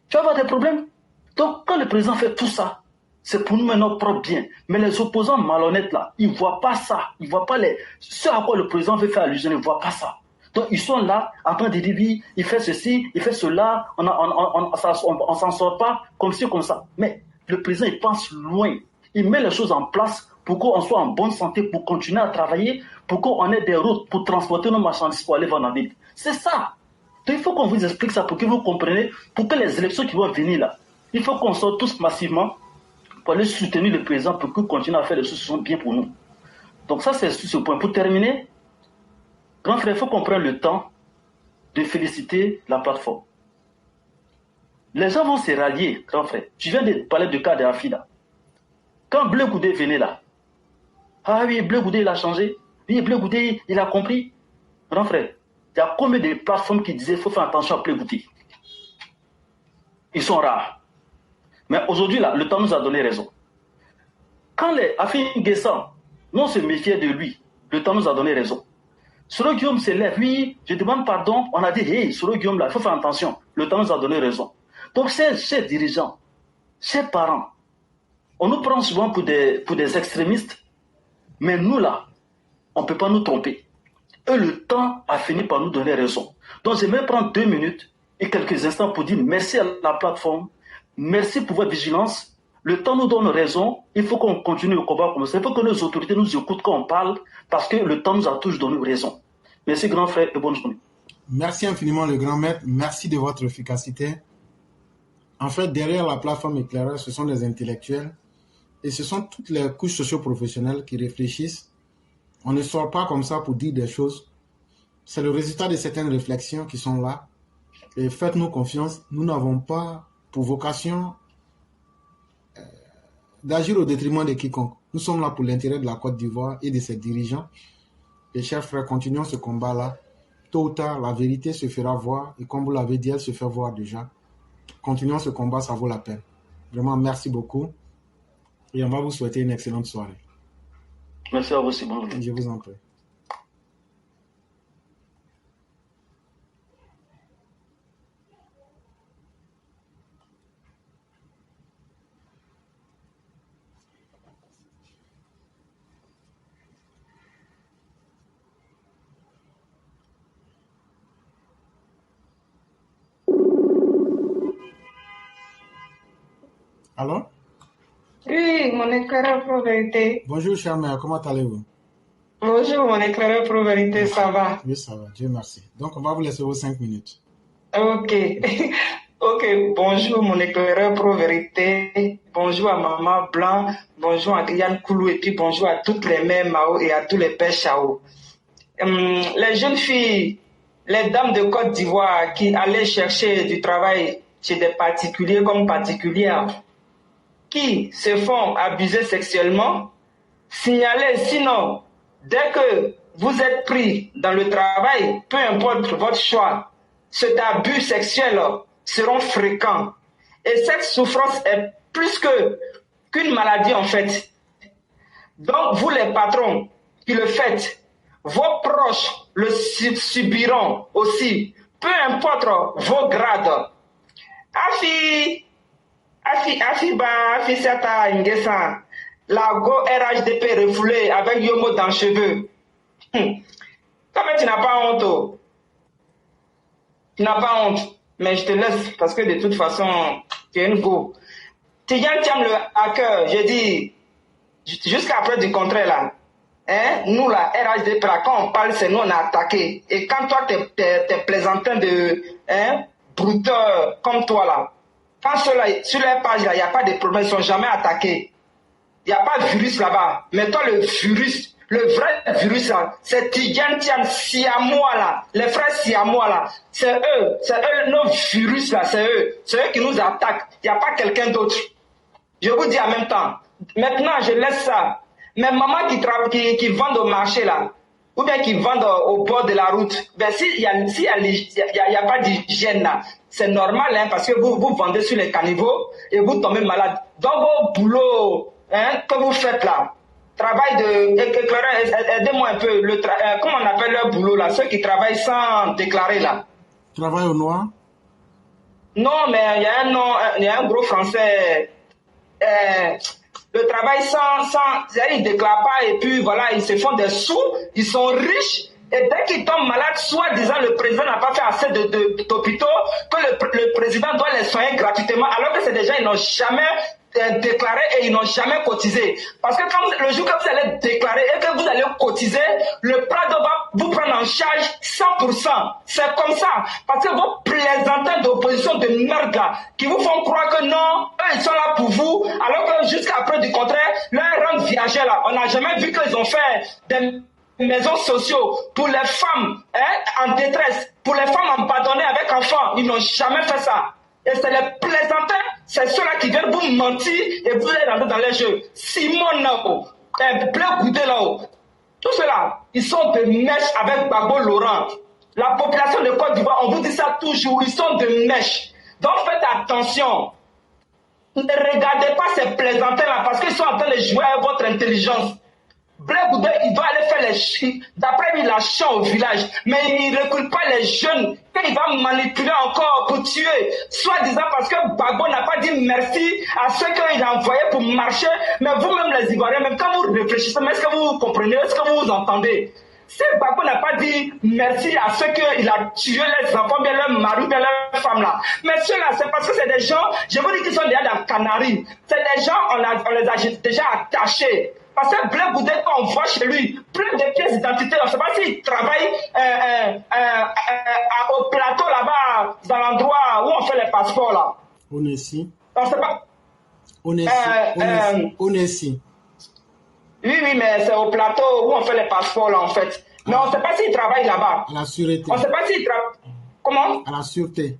Tu vas avoir des problèmes. Donc, quand le président fait tout ça, c'est pour nous maintenant notre propre bien. Mais les opposants malhonnêtes là, ils ne voient pas ça. Ils ne voient pas ce à quoi le président veut faire allusion, ils ne voient pas ça. Donc ils sont là en train de dire oui, il fait ceci, il fait cela, on s'en sort pas comme ci, comme ça. Mais le président, il pense loin. Il met les choses en place pour qu'on soit en bonne santé, pour continuer à travailler, pour qu'on ait des routes pour transporter nos marchandises pour aller vendre en ville. C'est ça. Donc il faut qu'on vous explique ça pour que vous compreniez, pour que les élections qui vont venir là, il faut qu'on sorte tous massivement pour aller soutenir le président pour qu'il continue à faire des choses qui sont bien pour nous. Donc ça, c'est ce point. Pour terminer, grand frère, il faut qu'on prenne le temps de féliciter la plateforme. Les gens vont se rallier, grand frère. Tu viens de parler du cas de Afi là. Quand Bleu Goudé venait là, ah oui, Bleu Goudé il a changé. Oui, Bleu Goudé il a compris. Grand frère, il y a combien de plateformes qui disaient qu'il faut faire attention à Bleu Goudé? Ils sont rares. Mais aujourd'hui là, le temps nous a donné raison. Quand les Afi Guessant, non se méfiaient de lui, le temps nous a donné raison. Soro Guillaume se lève, oui, je demande pardon. On a dit, hey, Soro Guillaume, là, il faut faire attention. Le temps nous a donné raison. Donc, ces dirigeants, ces parents, on nous prend souvent pour des extrémistes, mais nous, là, on ne peut pas nous tromper. Et le temps a fini par nous donner raison. Donc, j'aimerais prendre 2 minutes et quelques instants pour dire merci à la plateforme, merci pour votre vigilance. Le temps nous donne raison, il faut qu'on continue le combat comme ça. Il faut que nos autorités nous écoutent quand on parle, parce que le temps nous a tous donné raison. Merci grand frère et bonne journée. Merci infiniment le grand maître, merci de votre efficacité. En fait, derrière la plateforme éclaireur, ce sont des intellectuels et ce sont toutes les couches socio-professionnelles qui réfléchissent. On ne sort pas comme ça pour dire des choses. C'est le résultat de certaines réflexions qui sont là. Et faites-nous confiance, nous n'avons pas pour vocation d'agir au détriment de quiconque. Nous sommes là pour l'intérêt de la Côte d'Ivoire et de ses dirigeants. Et chers frères, continuons ce combat-là. Tôt ou tard, la vérité se fera voir. Et comme vous l'avez dit, elle se fait voir déjà. Continuons ce combat, ça vaut la peine. Vraiment, merci beaucoup. Et on va vous souhaiter une excellente soirée. Merci à vous aussi. Bonjour. Je vous en prie. Alors? Oui, mon éclaireur pro-vérité. Bonjour, chère mère, comment allez-vous? Bonjour, mon éclaireur pro-vérité, ça va? Oui, ça va, Dieu merci. Donc, on va vous laisser vos 5 minutes. Ok. Ok, bonjour, mon éclaireur pro-vérité. Bonjour à Maman Blanc. Bonjour à Yann Koulou. Et puis bonjour à toutes les mères Mao et à tous les pères Chao. Les jeunes filles, les dames de Côte d'Ivoire qui allaient chercher du travail chez des particuliers comme particulières, qui se font abuser sexuellement, signalez, sinon, dès que vous êtes pris dans le travail, peu importe votre choix, cet abus sexuel seront fréquents. Et cette souffrance est plus qu'une maladie en fait. Donc vous les patrons qui le faites, vos proches le subiront aussi, peu importe vos grades. Afi Sata Ingesa, la go RHDP refoulée avec Yomo dans les cheveux. Toi, tu n'as pas honte. Oh. Tu n'as pas honte. Mais je te laisse parce que de toute façon, tu es une go. Tiens le hacker, j'ai dit, jusqu'à preuve du contraire là. Hein? Nous là, RHDP, quand on parle, c'est nous on a attaqué. Et quand toi, t'es plaisantin de brouteur comme toi là, quand ceux-là, sur les pages là, il n'y a pas de problème, ils ne sont jamais attaqués. Il n'y a pas de virus là-bas. Mais toi, le virus, le vrai virus là, c'est Tidiane Tiam Siamois là, les frères Siamois là, c'est eux, nos virus là, c'est eux qui nous attaquent. Il n'y a pas quelqu'un d'autre. Je vous dis en même temps, maintenant je laisse ça. Mes mamans qui vendent au marché là, ou bien qui vendent au bord de la route, ben s'il y a pas d'hygiène là, c'est normal hein, parce que vous vendez sur les caniveaux et vous tombez malade. Dans vos boulots que vous faites là, travail de aidez-moi un peu, comment on appelle leur boulot là, ceux qui travaillent sans déclarer là. Travail au noir? Non, mais il y a un nom, il y a un gros français. Le travail ils ne déclarent pas et puis voilà, ils se font des sous, ils sont riches et dès qu'ils tombent malades, soi-disant le président n'a pas fait assez d'hôpitaux, que le président doit les soigner gratuitement alors que c'est des gens ils n'ont jamais déclaré et ils n'ont jamais cotisé. Parce que quand le jour que vous allez déclarer et que vous allez cotiser, le Prado va vous prendre en charge 100%. C'est comme ça. Parce que vos plaisantins d'opposition de merde là, qui vous font croire que non, eux ils sont là pour vous, alors que jusqu'à preuve du contraire, leur rente viagère là, on n'a jamais vu qu'ils ont fait des maisons sociaux pour les femmes en détresse, pour les femmes abandonnées avec enfants. Ils n'ont jamais fait ça. Et c'est les plaisantins, c'est ceux-là qui viennent vous mentir et vous allez rentrer dans les jeux. Simon là-haut, Blé Goudé là-haut, tout cela, ils sont de mèche avec Gbagbo Laurent. La population de Côte d'Ivoire, on vous dit ça toujours, ils sont de mèche. Donc faites attention. Ne regardez pas ces plaisantins-là parce qu'ils sont en train de jouer avec votre intelligence. Blé Goudé, il doit aller faire les chiens. D'après lui, il a chant au village. Mais il ne recrute pas les jeunes. Il va manipuler encore pour tuer. Soit-disant parce que Gbagbo n'a pas dit merci à ceux qu'il a envoyés pour marcher. Mais vous-même, les Ivoiriens, même quand vous réfléchissez, est-ce que vous comprenez, est-ce que vous entendez? Si Gbagbo n'a pas dit merci à ceux qu'il a tué les enfants, bien leurs maris, bien leurs femmes là. Mais ceux-là, c'est parce que c'est des gens, je vous dis qu'ils sont déjà dans Canaries. C'est des gens, on les a déjà attachés. Parce que Blé Goudé, quand on voit chez lui plein de pièces d'identité, on ne sait pas s'il travaille au plateau là-bas, dans l'endroit où on fait les passeports là. Onessi. On ne sait pas. Onessi. Oui, mais c'est au plateau où on fait les passeports là en fait. Mais on ne sait pas s'il travaille là-bas. À la sûreté. On ne sait pas s'il travaille. Comment? À la sûreté.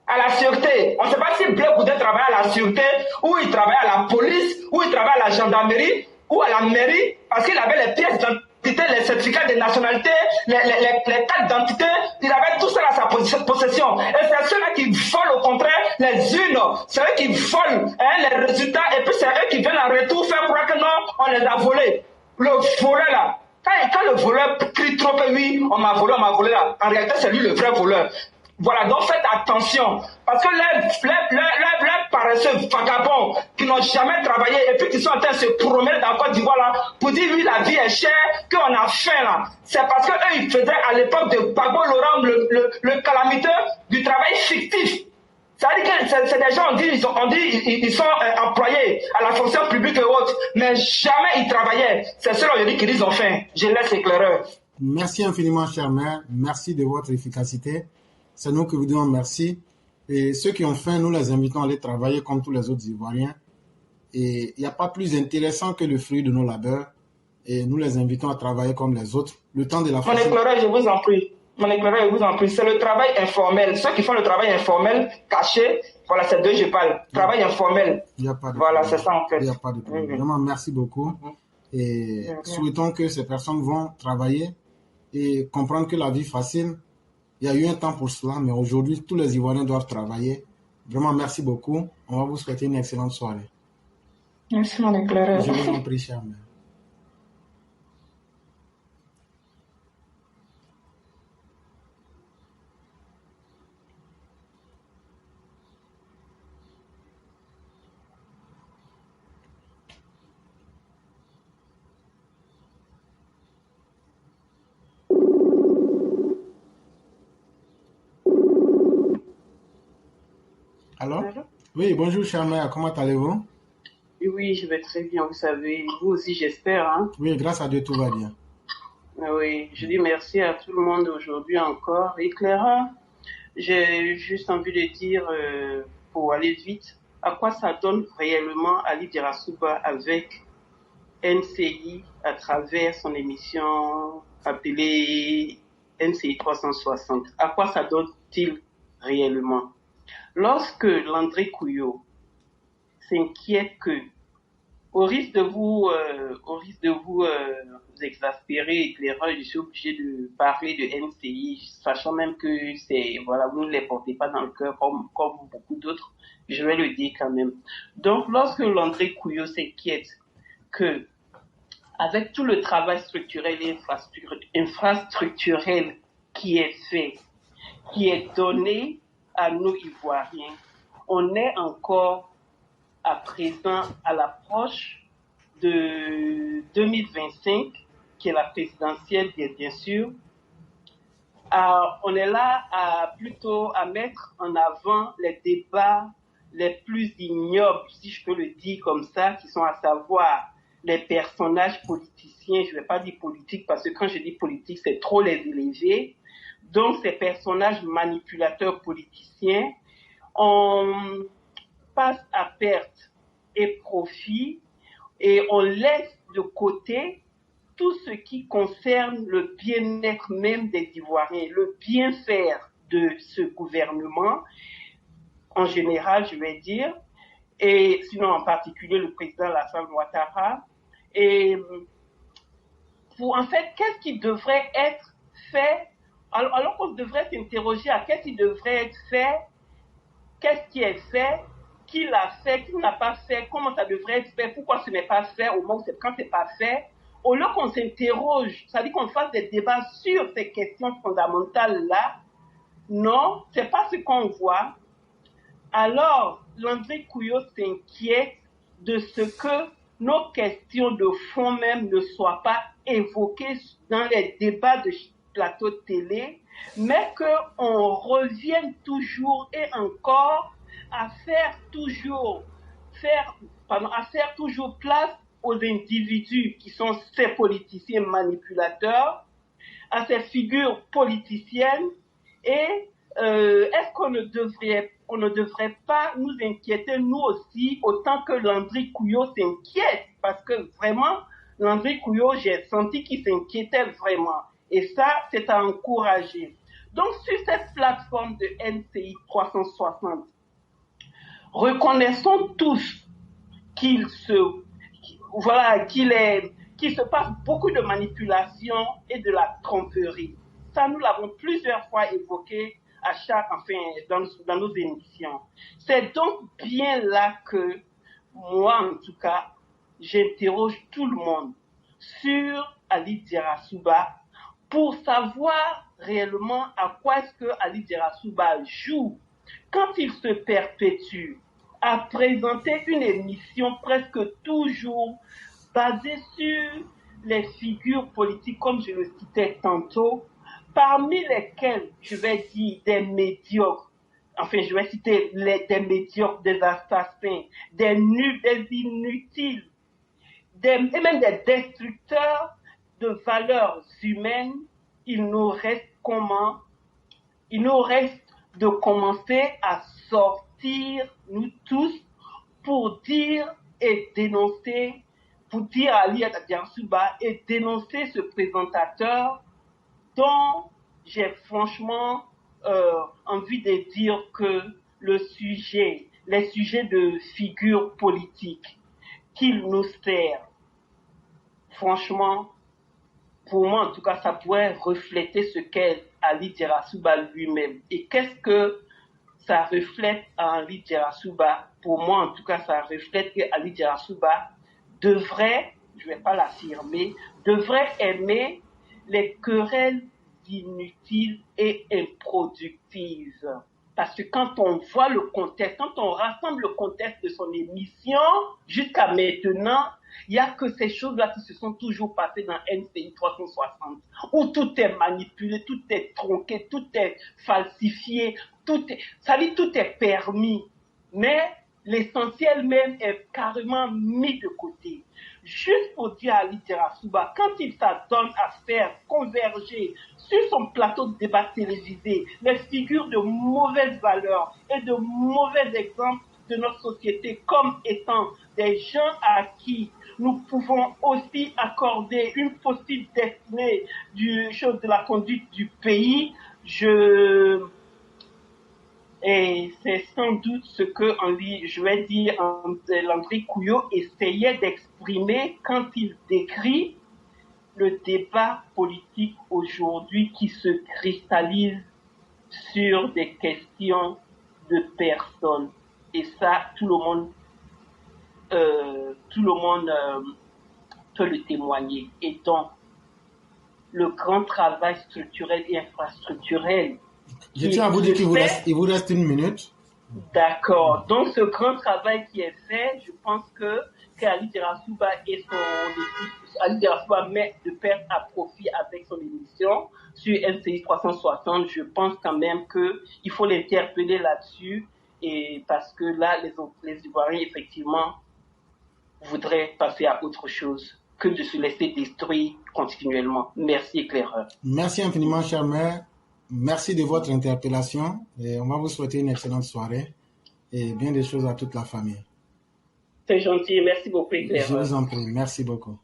À la sûreté. On ne sait pas si Blé Goudé travaille à la sûreté, ou il travaille à la police, ou il travaille à la gendarmerie, ou à la mairie, parce qu'il avait les pièces d'identité, les certificats de nationalité, les cartes d'identité, il avait tout ça à sa possession. Et c'est ceux-là qui volent au contraire les urnes, c'est eux qui volent les résultats, et puis c'est eux qui viennent en retour faire croire que non, on les a volés. Le voleur là, quand le voleur crie trop que oui, on m'a volé là, en réalité c'est lui le vrai voleur. Voilà, donc faites attention. Parce que les paresseux vagabonds qui n'ont jamais travaillé et puis qui sont en train de se promener dans la Côte d'Ivoire là, pour dire oui, la vie est chère, qu'on a faim là. C'est parce qu'eux, ils faisaient à l'époque de Gbagbo Laurent le calamiteux du travail fictif. Ça veut dire que c'est des gens, on dit ils sont employés à la fonction publique et autres, mais jamais ils travaillaient. C'est ceux aujourd'hui qui disent ont faim. Je laisse l'éclaireur. Merci infiniment, cher maire. Merci de votre efficacité. C'est nous qui vous disons merci. Et ceux qui ont faim, nous les invitons à aller travailler comme tous les autres Ivoiriens. Et il n'y a pas plus intéressant que le fruit de nos labeurs. Et nous les invitons à travailler comme les autres. Le temps de la Mon éclaireur, je vous en prie. Mon éclaireur, je vous en prie. C'est le travail informel. Ceux qui font le travail informel, caché, voilà, c'est d'eux je parle. Travail informel. Il n'y a pas de voilà, problème. c'est ça en fait. Il n'y a pas de problème. Vraiment, merci beaucoup. Et souhaitons que ces personnes vont travailler et comprendre que la vie facile, il y a eu un temps pour cela, mais aujourd'hui, tous les Ivoiriens doivent travailler. Vraiment, merci beaucoup. On va vous souhaiter une excellente soirée. Merci, mon éclaireur. Je vous en prie, cher maire. Alors? Oui, bonjour, cher maire. Comment allez-vous? Oui, je vais très bien, vous savez. Vous aussi, j'espère. Hein? Oui, grâce à Dieu, tout va bien. Oui, je dis merci à tout le monde aujourd'hui encore. Et Clara, j'ai juste envie de dire, pour aller vite, à quoi ça donne réellement Ali Dirasouba avec NCI à travers son émission appelée NCI 360. À quoi ça donne-t-il réellement? Lorsque Landry Couillot s'inquiète que, au risque de vous exaspérer, éclaireur, je suis obligé de parler de NCI, sachant même que voilà, vous ne les portez pas dans le cœur comme beaucoup d'autres, je vais le dire quand même. Donc, lorsque Landry Couillot s'inquiète que, avec tout le travail structurel et infrastructurel qui est fait, qui est donné à nos Ivoiriens, on est encore à présent à l'approche de 2025, qui est la présidentielle, bien sûr. On est là plutôt à mettre en avant les débats les plus ignobles, si je peux le dire comme ça, qui sont à savoir les personnages politiciens. Je ne vais pas dire politique parce que quand je dis politique, c'est trop les élever. Donc, ces personnages manipulateurs politiciens, on passe à perte et profit et on laisse de côté tout ce qui concerne le bien-être même des Ivoiriens, le bien-faire de ce gouvernement, en général, je vais dire, et sinon en particulier le président Alassane Ouattara. Et en fait, qu'est-ce qui devrait être fait, alors qu'on devrait s'interroger à qu'est-ce qui devrait être fait, qu'est-ce qui est fait, qui l'a fait, qui ne l'a pas fait, comment ça devrait être fait, pourquoi ce n'est pas fait, au moment où quand ce n'est pas fait, au lieu qu'on s'interroge, c'est-à-dire qu'on fasse des débats sur ces questions fondamentales-là, non, c'est pas ce qu'on voit. Alors, Landry Couillot s'inquiète de ce que nos questions de fond même ne soient pas évoquées dans les débats de plateau de télé, mais qu'on revienne toujours et encore à faire toujours place aux individus qui sont ces politiciens manipulateurs, à ces figures politiciennes, et est-ce qu'on ne devrait pas nous inquiéter, nous aussi, autant que Landry Couillot s'inquiète, parce que vraiment, Landry Couillot, j'ai senti qu'il s'inquiétait vraiment. Et ça, c'est à encourager. Donc, sur cette plateforme de NCI 360, reconnaissons tous qu'il se passe beaucoup de manipulation et de la tromperie. Ça, nous l'avons plusieurs fois évoqué dans nos émissions. C'est donc bien là que, moi en tout cas, j'interroge tout le monde sur Ali Dirasouba pour savoir réellement à quoi est-ce que Ali Dirasouba joue quand il se perpétue à présenter une émission presque toujours basée sur les figures politiques, comme je le citais tantôt, parmi lesquelles, je vais dire, des médiocres, enfin je vais citer des médiocres, des assassins, des nuls, des inutiles, et même des destructeurs de valeurs humaines, il nous reste de commencer à sortir, nous tous, pour dire et dénoncer, pour dire à Ali Diansouba et dénoncer ce présentateur dont j'ai franchement envie de dire que les sujets de figures politiques qu'il nous sert, franchement, pour moi en tout cas, ça pourrait refléter ce qu'est Ali Diansouba lui-même. Et qu'est-ce que ça reflète à Ali Diansouba? Pour moi en tout cas, ça reflète que Ali Diansouba devrait, je ne vais pas l'affirmer, devrait aimer les querelles inutiles et improductives. Parce que quand on voit le contexte, quand on rassemble le contexte de son émission, jusqu'à maintenant, il n'y a que ces choses-là qui se sont toujours passées dans NCI 360, où tout est manipulé, tout est tronqué, tout est falsifié, tout est permis. Mais l'essentiel même est carrément mis de côté. Juste pour dire à Ali Diansouba, quand il s'adonne à faire converger sur son plateau de débat télévisé les figures de mauvaises valeurs et de mauvais exemples de notre société comme étant des gens à qui nous pouvons aussi accorder une possible destinée de la conduite du pays, et c'est sans doute ce que je vais dire, Landry Couillot essayait d'exprimer quand il décrit le débat politique aujourd'hui qui se cristallise sur des questions de personnes. Et ça, tout le monde peut le témoigner. Et donc, le grand travail structurel et infrastructurel. Je tiens à vous dire qu'il vous reste 1 minute. D'accord. Donc, ce grand travail qui est fait, je pense que Ali Diansouba et son équipe, Ali Diansouba met de perte à profit avec son émission sur NCI 360. Je pense quand même qu'il faut l'interpeller là-dessus, et parce que là, les Ivoiriens, effectivement, voudraient passer à autre chose que de se laisser détruire continuellement. Merci, éclaireur. Merci infiniment, cher maire. Merci de votre interpellation et on va vous souhaiter une excellente soirée et bien des choses à toute la famille. C'est gentil, merci beaucoup, éclaireur. Je vous en prie, merci beaucoup.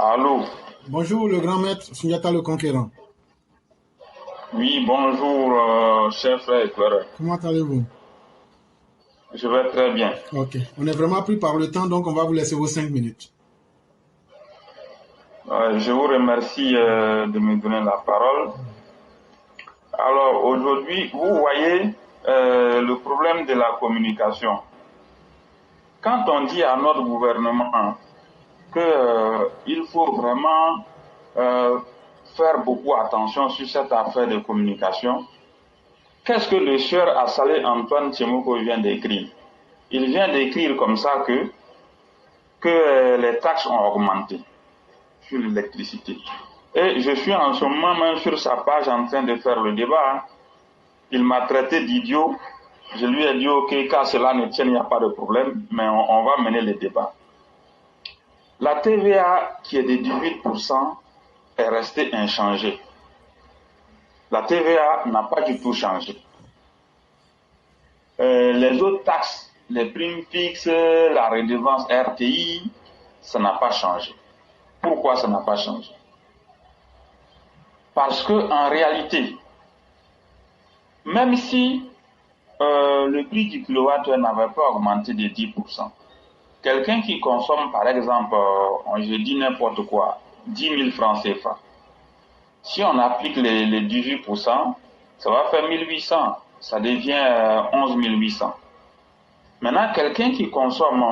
Allô. Bonjour le grand maître Sundiata le Conquérant. Oui, bonjour cher frère éclaireur. Comment allez-vous? Je vais très bien. Ok, on est vraiment pris par le temps, donc on va vous laisser vos 5 minutes. Je vous remercie de me donner la parole. Alors aujourd'hui, vous voyez le problème de la communication. Quand on dit à notre gouvernement qu'il faut vraiment faire beaucoup attention sur cette affaire de communication, qu'est-ce que le cher Assalé Antoine Tchemoko vient d'écrire? Il vient d'écrire comme ça que les taxes ont augmenté sur l'électricité. Et je suis en ce moment même sur sa page en train de faire le débat. Il m'a traité d'idiot. Je lui ai dit, ok, quand cela ne tient, il n'y a pas de problème, mais on va mener le débat. La TVA qui est de 18% est restée inchangée. La TVA n'a pas du tout changé. Les autres taxes, les primes fixes, la redevance RTI, ça n'a pas changé. Pourquoi ça n'a pas changé? Parce que en réalité, même si le prix du kilowattheure n'avait pas augmenté de 10%, quelqu'un qui consomme, par exemple, je dis n'importe quoi, 10 000 francs CFA, si on applique les 18%, ça va faire 1800, ça devient 11 800. Maintenant, quelqu'un qui consomme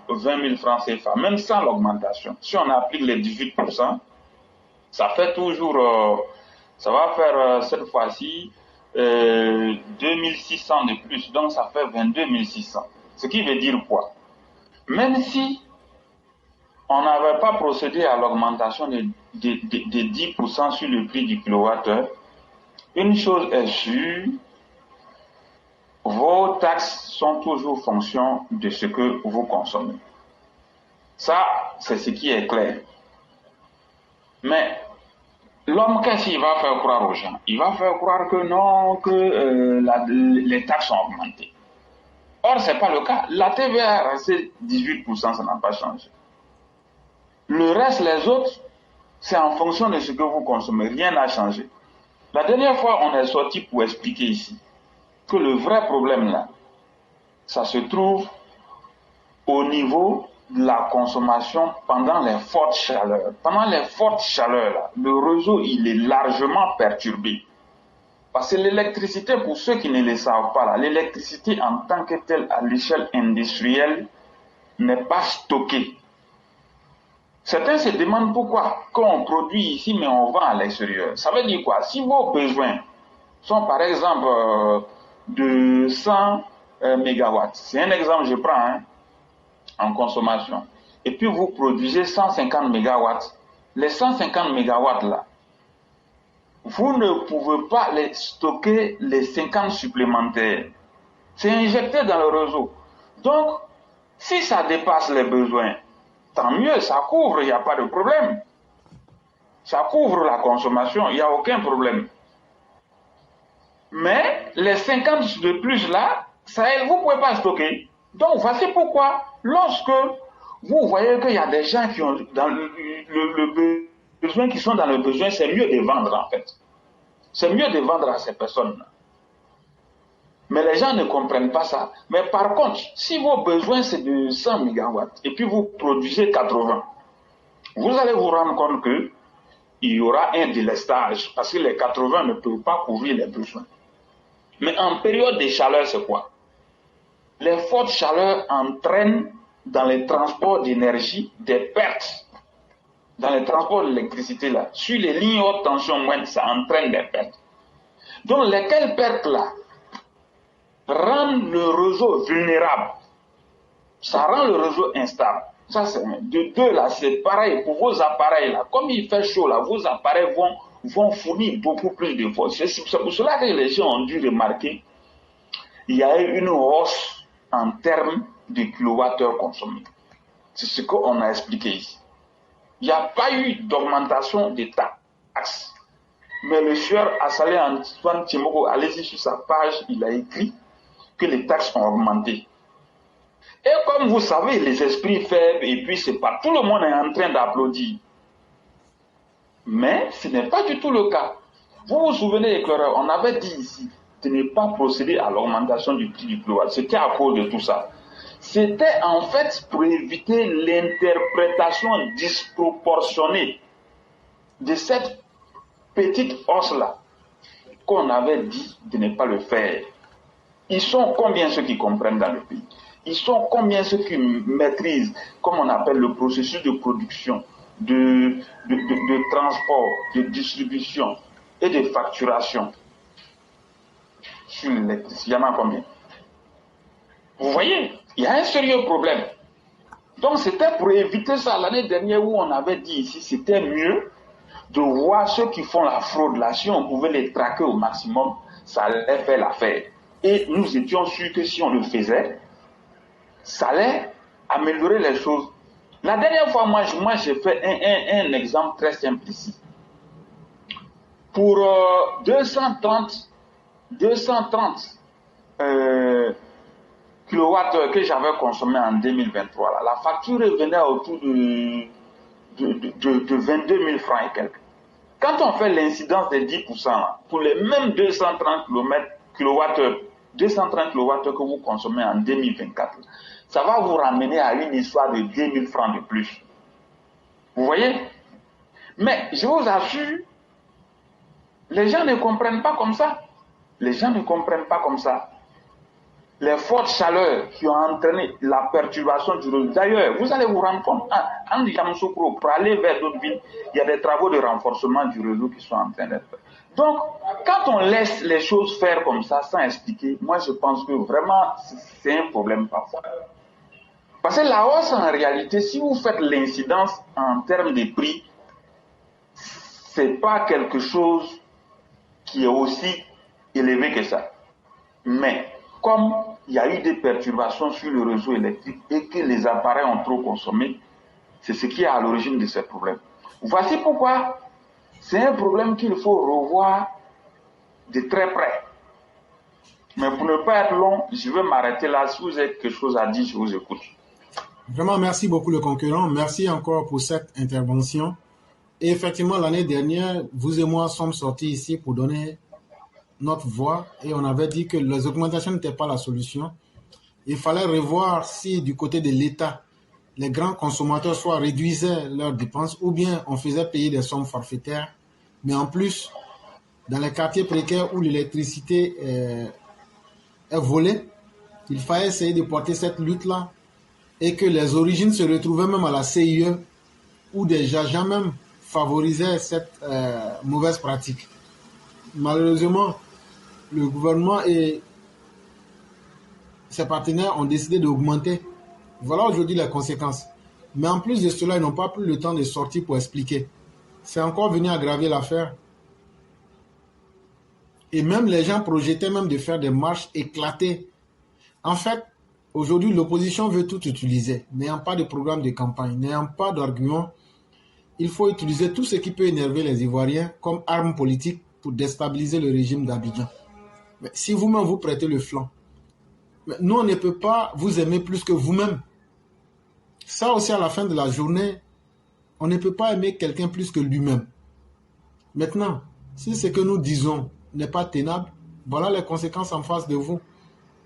20 000 francs CFA, même sans l'augmentation, si on applique les 18%, ça fait toujours, ça va faire cette fois-ci 2600 de plus, donc ça fait 22 600. Ce qui veut dire quoi? Même si on n'avait pas procédé à l'augmentation de 10% sur le prix du kilowattheure, une chose est sûre, vos taxes sont toujours fonction de ce que vous consommez. Ça, c'est ce qui est clair. Mais l'homme, qu'est-ce qu'il va faire croire aux gens? Il va faire croire que non, que les taxes sont augmentées. Or, ce n'est pas le cas. La TVA est restée 18%, ça n'a pas changé. Le reste, les autres, c'est en fonction de ce que vous consommez. Rien n'a changé. La dernière fois, on est sorti pour expliquer ici que le vrai problème là, ça se trouve au niveau de la consommation pendant les fortes chaleurs. Pendant les fortes chaleurs, là, le réseau, il est largement perturbé. Parce que l'électricité, pour ceux qui ne le savent pas, l'électricité en tant que telle à l'échelle industrielle n'est pas stockée. Certains se demandent pourquoi, quand on produit ici, mais on vend à l'extérieur. Ça veut dire quoi? Si vos besoins sont par exemple de 100 mégawatts, c'est un exemple que je prends en consommation, et puis vous produisez 150 mégawatts, les 150 mégawatts là, vous ne pouvez pas les stocker les 50 supplémentaires. C'est injecté dans le réseau. Donc, si ça dépasse les besoins, tant mieux, ça couvre, il n'y a pas de problème. Ça couvre la consommation, il n'y a aucun problème. Mais les 50 de plus là, ça, vous ne pouvez pas stocker. Donc, voici pourquoi, lorsque vous voyez qu'il y a des gens qui ont dans le besoin, qui sont dans le besoin, c'est mieux de vendre en fait. C'est mieux de vendre à ces personnes-là. Mais les gens ne comprennent pas ça. Mais par contre, si vos besoins c'est de 100 mégawatts et puis vous produisez 80, vous allez vous rendre compte qu'il y aura un délestage parce que les 80 ne peuvent pas couvrir les besoins. Mais en période de chaleur, c'est quoi? Les fortes chaleurs entraînent dans les transports d'énergie des pertes. Dans les transports d'électricité, là, sur les lignes haute tension moyenne, ça entraîne des pertes. Donc, lesquelles pertes-là rendent le réseau vulnérable. Ça rend le réseau instable. Ça, c'est de deux, là, c'est pareil pour vos appareils, là. Comme il fait chaud, là, vos appareils vont fournir beaucoup plus de force. C'est pour cela que les gens ont dû remarquer il y a eu une hausse en termes de kilowattheures consommés. C'est ce qu'on a expliqué ici. Il n'y a pas eu d'augmentation des taxes. Mais le sieur Assalé Antoine Tchimoko, allez-y sur sa page, il a écrit que les taxes ont augmenté. Et comme vous savez, les esprits faibles, et puis c'est pas tout le monde est en train d'applaudir. Mais ce n'est pas du tout le cas. Vous vous souvenez, éclaireur, on avait dit ici de ne pas procéder à l'augmentation du prix du kilowattheure. C'était à cause de tout ça. C'était en fait pour éviter l'interprétation disproportionnée de cette petite hausse-là qu'on avait dit de ne pas le faire. Ils sont combien ceux qui comprennent dans le pays? Ils sont combien ceux qui maîtrisent, comme on appelle le processus de production, de transport, de distribution et de facturation sur l'électricité? Il y en a combien? Vous voyez, il y a un sérieux problème. Donc c'était pour éviter ça. L'année dernière où on avait dit ici, c'était mieux de voir ceux qui font la fraude là. Si on pouvait les traquer au maximum, ça allait faire l'affaire. Et nous étions sûrs que si on le faisait, ça allait améliorer les choses. La dernière fois, moi j'ai fait un exemple très simple ici. Pour 230 kilowattheures que j'avais consommé en 2023, là, la facture revenait autour de 22 000 francs et quelques. Quand on fait l'incidence des 10%, là, pour les mêmes 230 kilowattheures 230 kW que vous consommez en 2024, ça va vous ramener à une histoire de 2000 francs de plus. Vous voyez? Mais je vous assure, les gens ne comprennent pas comme ça. Les gens ne comprennent pas comme ça. Les fortes chaleurs qui ont entraîné la perturbation du réseau. D'ailleurs, vous allez vous rendre compte, en Yamoussoukro, pour aller vers d'autres villes, il y a des travaux de renforcement du réseau qui sont en train d'être faits. Donc, quand on laisse les choses faire comme ça, sans expliquer, moi je pense que vraiment, c'est un problème parfois. Parce que la hausse, en réalité, si vous faites l'incidence en termes de prix, c'est pas quelque chose qui est aussi élevé que ça. Mais, comme il y a eu des perturbations sur le réseau électrique et que les appareils ont trop consommé, c'est ce qui est à l'origine de ces problèmes. Voici pourquoi c'est un problème qu'il faut revoir de très près. Mais pour ne pas être long, je vais m'arrêter là. Si vous avez quelque chose à dire, je vous écoute. Vraiment, merci beaucoup le concurrent. Merci encore pour cette intervention. Et effectivement, l'année dernière, vous et moi sommes sortis ici pour donner notre voix et on avait dit que les augmentations n'étaient pas la solution. Il fallait revoir si du côté de l'État, les grands consommateurs soit réduisaient leurs dépenses ou bien on faisait payer des sommes forfaitaires. Mais en plus, dans les quartiers précaires où l'électricité est volée, il fallait essayer de porter cette lutte-là et que les origines se retrouvaient même à la CIE où des agents même favorisaient cette mauvaise pratique. Malheureusement, le gouvernement et ses partenaires ont décidé d'augmenter. Voilà aujourd'hui les conséquences. Mais en plus de cela, ils n'ont pas pris le temps de sortir pour expliquer. C'est encore venu aggraver l'affaire. Et même les gens projetaient même de faire des marches éclatées. En fait, aujourd'hui, l'opposition veut tout utiliser. N'ayant pas de programme de campagne, n'ayant pas d'argument, il faut utiliser tout ce qui peut énerver les Ivoiriens comme arme politique pour déstabiliser le régime d'Abidjan. Mais si vous-même vous prêtez le flanc, nous on ne peut pas vous aimer plus que vous-même. Ça aussi à la fin de la journée, on ne peut pas aimer quelqu'un plus que lui-même. Maintenant, si ce que nous disons n'est pas tenable, voilà les conséquences en face de vous.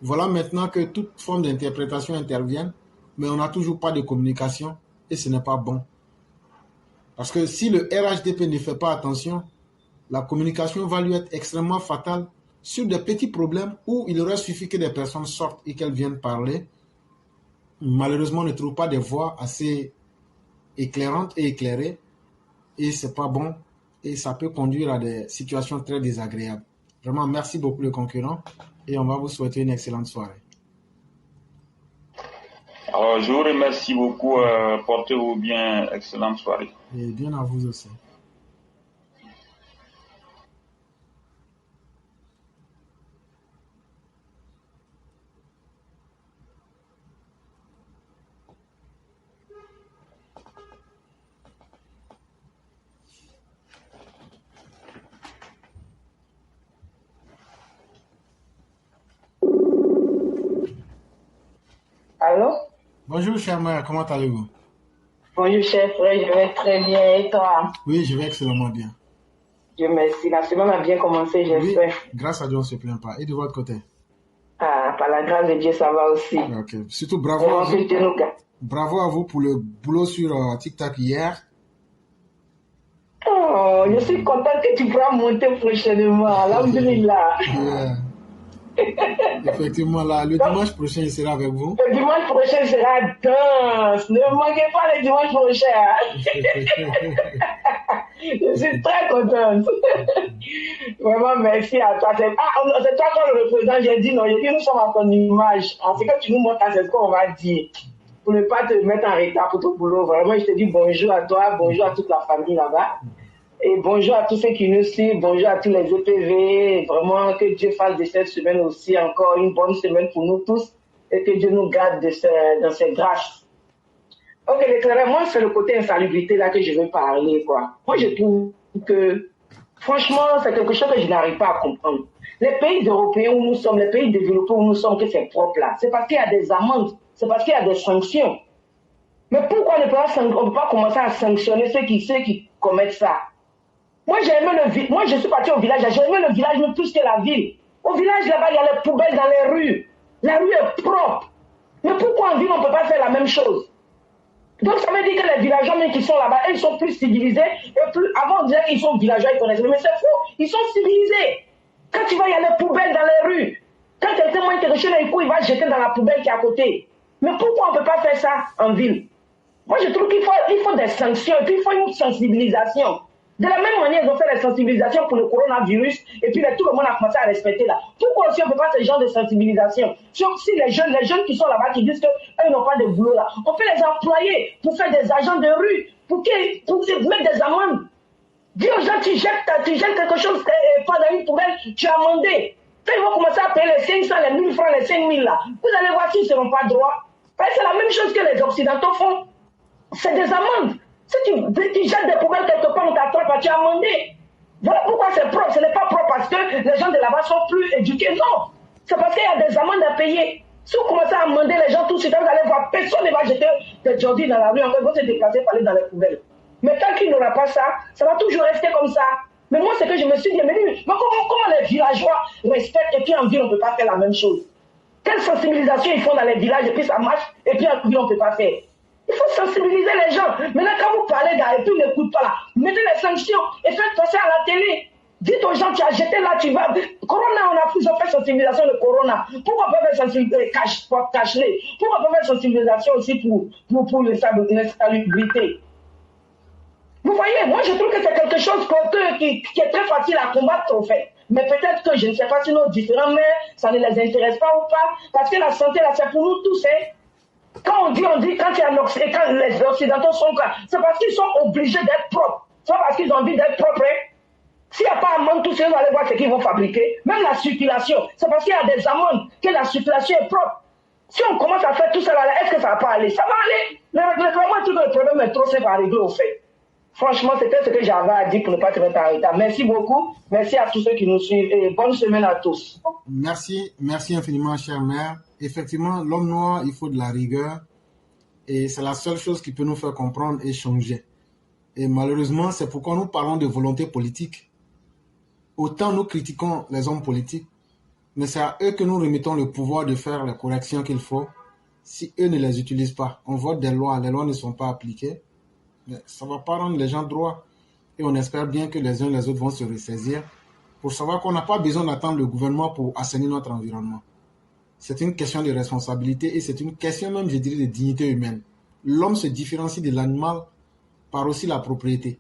Voilà maintenant que toute forme d'interprétation intervient, mais on n'a toujours pas de communication et ce n'est pas bon. Parce que si le RHDP ne fait pas attention, la communication va lui être extrêmement fatale sur des petits problèmes où il aurait suffi que des personnes sortent et qu'elles viennent parler. Malheureusement, on ne trouve pas des voix assez éclairantes et éclairées et c'est pas bon et ça peut conduire à des situations très désagréables. Vraiment, merci beaucoup le concurrent et on va vous souhaiter une excellente soirée. Alors, je vous remercie beaucoup. Portez-vous bien. Excellente soirée. Et bien à vous aussi. Allô? Bonjour, chère mère, comment allez-vous? Bonjour, cher frère, je vais très bien. Et toi? Oui, je vais excellemment bien. Dieu merci. La semaine a bien commencé, j'espère. Oui, grâce à Dieu, on ne se plaint pas. Et de votre côté? Ah, par la grâce de Dieu, ça va aussi. Ok. Surtout, bravo à vous. Bravo à vous pour le boulot sur TikTok hier. Oh, je suis contente que tu pourras monter prochainement. Alhamdulillah. Yeah. Effectivement, là, le dimanche prochain, il sera avec vous. Le dimanche prochain sera danse. Ne manquez pas le dimanche prochain. Je suis très contente. Vraiment, merci à toi. C'est toi comme le représentant. J'ai dit non, nous sommes à ton image. En ce que tu nous montres, c'est ce qu'on va dire. Pour ne pas te mettre en retard pour ton boulot. Vraiment, je te dis bonjour à toi, bonjour à toute la famille là-bas. Et bonjour à tous ceux qui nous suivent, bonjour à tous les EPV. Vraiment, que Dieu fasse de cette semaine aussi encore une bonne semaine pour nous tous et que Dieu nous garde dans ses grâces. Ok, clairement, c'est le côté insalubrité là que je veux parler, quoi. Moi, je trouve que, franchement, c'est quelque chose que je n'arrive pas à comprendre. Les pays européens où nous sommes, les pays développés où nous sommes, que c'est propre là, c'est parce qu'il y a des amendes, c'est parce qu'il y a des sanctions. Mais pourquoi on ne peut pas commencer à sanctionner ceux qui commettent ça? Moi, je suis parti au village, j'ai aimé le village même plus que la ville. Au village, là-bas, il y a les poubelles dans les rues. La rue est propre. Mais pourquoi en ville, on ne peut pas faire la même chose? Donc, ça veut dire que les villageois, même qui sont là-bas, ils sont plus civilisés. Et plus, avant, on disait qu'ils sont villageois, ils connaissent. Mais c'est faux. Ils sont civilisés. Quand tu vas, il y a les poubelles dans les rues. Quand quelqu'un mange quelque chose, il va jeter dans la poubelle qui est à côté. Mais pourquoi on ne peut pas faire ça en ville? Moi, je trouve qu'il faut des sanctions. Et puis, il faut une sensibilisation. De la même manière, ils ont fait la sensibilisation pour le coronavirus, et puis tout le monde a commencé à respecter là. Pourquoi aussi on ne fait pas ce genre de sensibilisation? Sauf si les jeunes qui sont là-bas, qui disent qu'ils n'ont pas de boulot là, on peut les employer pour faire des agents de rue, pour mettre des amendes. Dis aux gens, tu jettes quelque chose pas dans une poubelle, tu as amendé. Quand ils vont commencer à payer les 500, les 1000 francs, les 5000 là, vous allez voir s'ils ne seront pas droits. Parce que c'est la même chose que les Occidentaux font. C'est des amendes. Si tu jettes des poubelles quelque part, on t'attrape, tu as amendé. Voilà pourquoi c'est propre. Ce n'est pas propre parce que les gens de là-bas sont plus éduqués. Non. C'est parce qu'il y a des amendes à payer. Si vous commencez à amender les gens tout de suite, vous allez voir, personne ne va jeter des jordis dans la rue, ils vont se déplacer pour aller dans les poubelles. Mais tant qu'il n'aura pas ça, ça va toujours rester comme ça. Mais moi, c'est que je me suis dit, mais comment les villageois respectent et puis en ville, on ne peut pas faire la même chose? Quelle sensibilisation ils font dans les villages et puis ça marche et puis en ville, on ne peut pas faire? Il faut sensibiliser les gens. Maintenant, quand vous parlez et puis ils n'écoutent pas là, mettez les sanctions et faites passer à la télé. Dites aux gens, tu as jeté là, tu vas. Corona, ils ont fait sensibilisation de Corona. Pourquoi pas faire sensibilisation cache-les? Pourquoi pas faire sensibilisation aussi pour l'insalubrité? Vous voyez, moi je trouve que c'est quelque chose qui est très facile à combattre au fait. Mais peut-être que je ne sais pas si nos différents, mais ça ne les intéresse pas ou pas. Parce que la santé là, c'est pour nous tous. Hein. Quand on dit, quand les Occidentaux sont là, c'est parce qu'ils sont obligés d'être propres. C'est pas parce qu'ils ont envie d'être propres. Hein. S'il n'y a pas amende, tous ceux, vous allez voir ce qu'ils vont fabriquer. Même la circulation, c'est parce qu'il y a des amendes que la circulation est propre. Si on commence à faire tout ça là, est-ce que ça va pas aller? Ça va aller. Mais vraiment, tout le problème est trop, c'est pas régler au fait. Franchement, c'était ce que j'avais à dire pour ne pas te mettre en retard. Merci beaucoup. Merci à tous ceux qui nous suivent et bonne semaine à tous. Merci infiniment, cher maire. Effectivement, l'homme noir, il faut de la rigueur et c'est la seule chose qui peut nous faire comprendre et changer. Et malheureusement, c'est pourquoi nous parlons de volonté politique. Autant nous critiquons les hommes politiques, mais c'est à eux que nous remettons le pouvoir de faire les corrections qu'il faut. Si eux ne les utilisent pas, on vote des lois, les lois ne sont pas appliquées. Mais ça ne va pas rendre les gens droits. Et on espère bien que les uns et les autres vont se ressaisir pour savoir qu'on n'a pas besoin d'attendre le gouvernement pour assainir notre environnement. C'est une question de responsabilité et c'est une question même, je dirais, de dignité humaine. L'homme se différencie de l'animal par aussi la propriété.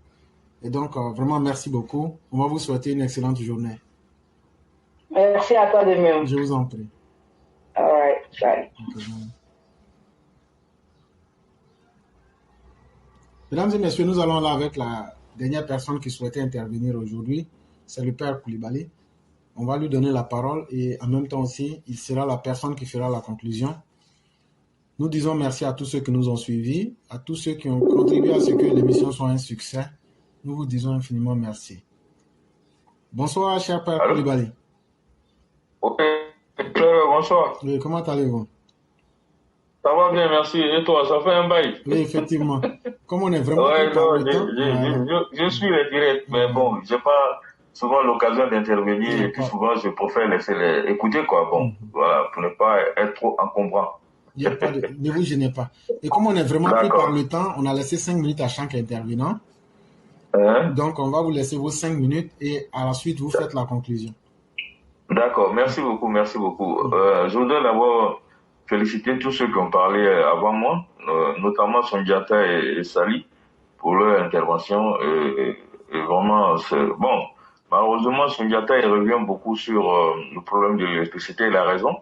Et donc, vraiment, merci beaucoup. On va vous souhaiter une excellente journée. Merci à toi de même. Je vous en prie. All right. Bye. Okay. Mesdames et messieurs, nous allons là avec la dernière personne qui souhaitait intervenir aujourd'hui. C'est le père Koulibaly. On va lui donner la parole et en même temps aussi, il sera la personne qui fera la conclusion. Nous disons merci à tous ceux qui nous ont suivis, à tous ceux qui ont contribué à ce que l'émission soit un succès. Nous vous disons infiniment merci. Bonsoir, cher père Koulibaly. Ok, bonsoir. Oui, comment allez-vous? Ça va bien, merci. Et toi, ça fait un bail? Oui, effectivement. Comme on est vraiment... Je suis le direct, mais bon, je n'ai pas souvent l'occasion d'intervenir et puis souvent je préfère laisser écouter, quoi. Bon, voilà, pour ne pas être trop encombrant. Ne vous gênez pas. Et comme on est vraiment pris par le temps, on a laissé 5 minutes à chaque intervenant. Donc, on va vous laisser vos 5 minutes et à la suite, vous faites la conclusion. D'accord, merci beaucoup, merci beaucoup. Je voudrais d'abord féliciter tous ceux qui ont parlé avant moi, notamment Sondiata et Sali, pour leur intervention. Et vraiment, bon, malheureusement, Sondiata il revient beaucoup sur le problème de l'électricité, il a raison.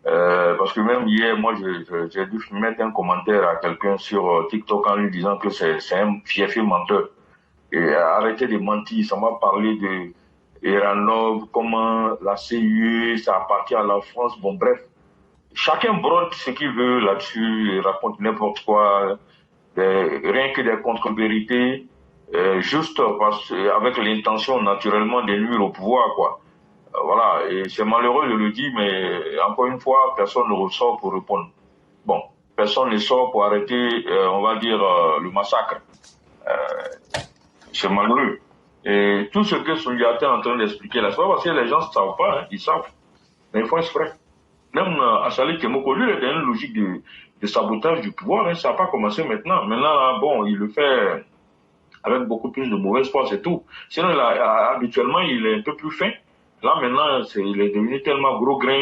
Parce que même hier, moi, j'ai dû mettre un commentaire à quelqu'un sur TikTok en lui disant que c'est un fief menteur. Et arrêtez de mentir, ça m'a parlé de Iranov, comment la CIE, ça appartient à la France, bon bref. Chacun brode ce qu'il veut là-dessus, raconte n'importe quoi, rien que des contre-vérités, juste avec l'intention naturellement de nuire au pouvoir, quoi. Voilà, et c'est malheureux de le dire, mais encore une fois, personne ne ressort pour répondre. Bon, personne ne sort pour arrêter, on va dire, le massacre. C'est malheureux. Et tout ce que Sundiata est en train d'expliquer là, c'est pas parce que les gens ne savent pas, hein, ils savent. Mais ils font exprès. Même Achali Kemoko, lui, il est dans une logique de sabotage du pouvoir, hein, ça n'a pas commencé maintenant. Maintenant, là, bon, il le fait avec beaucoup plus de mauvaise foi, c'est tout. Sinon, habituellement, il est un peu plus fin. Là, maintenant, il est devenu tellement gros grain,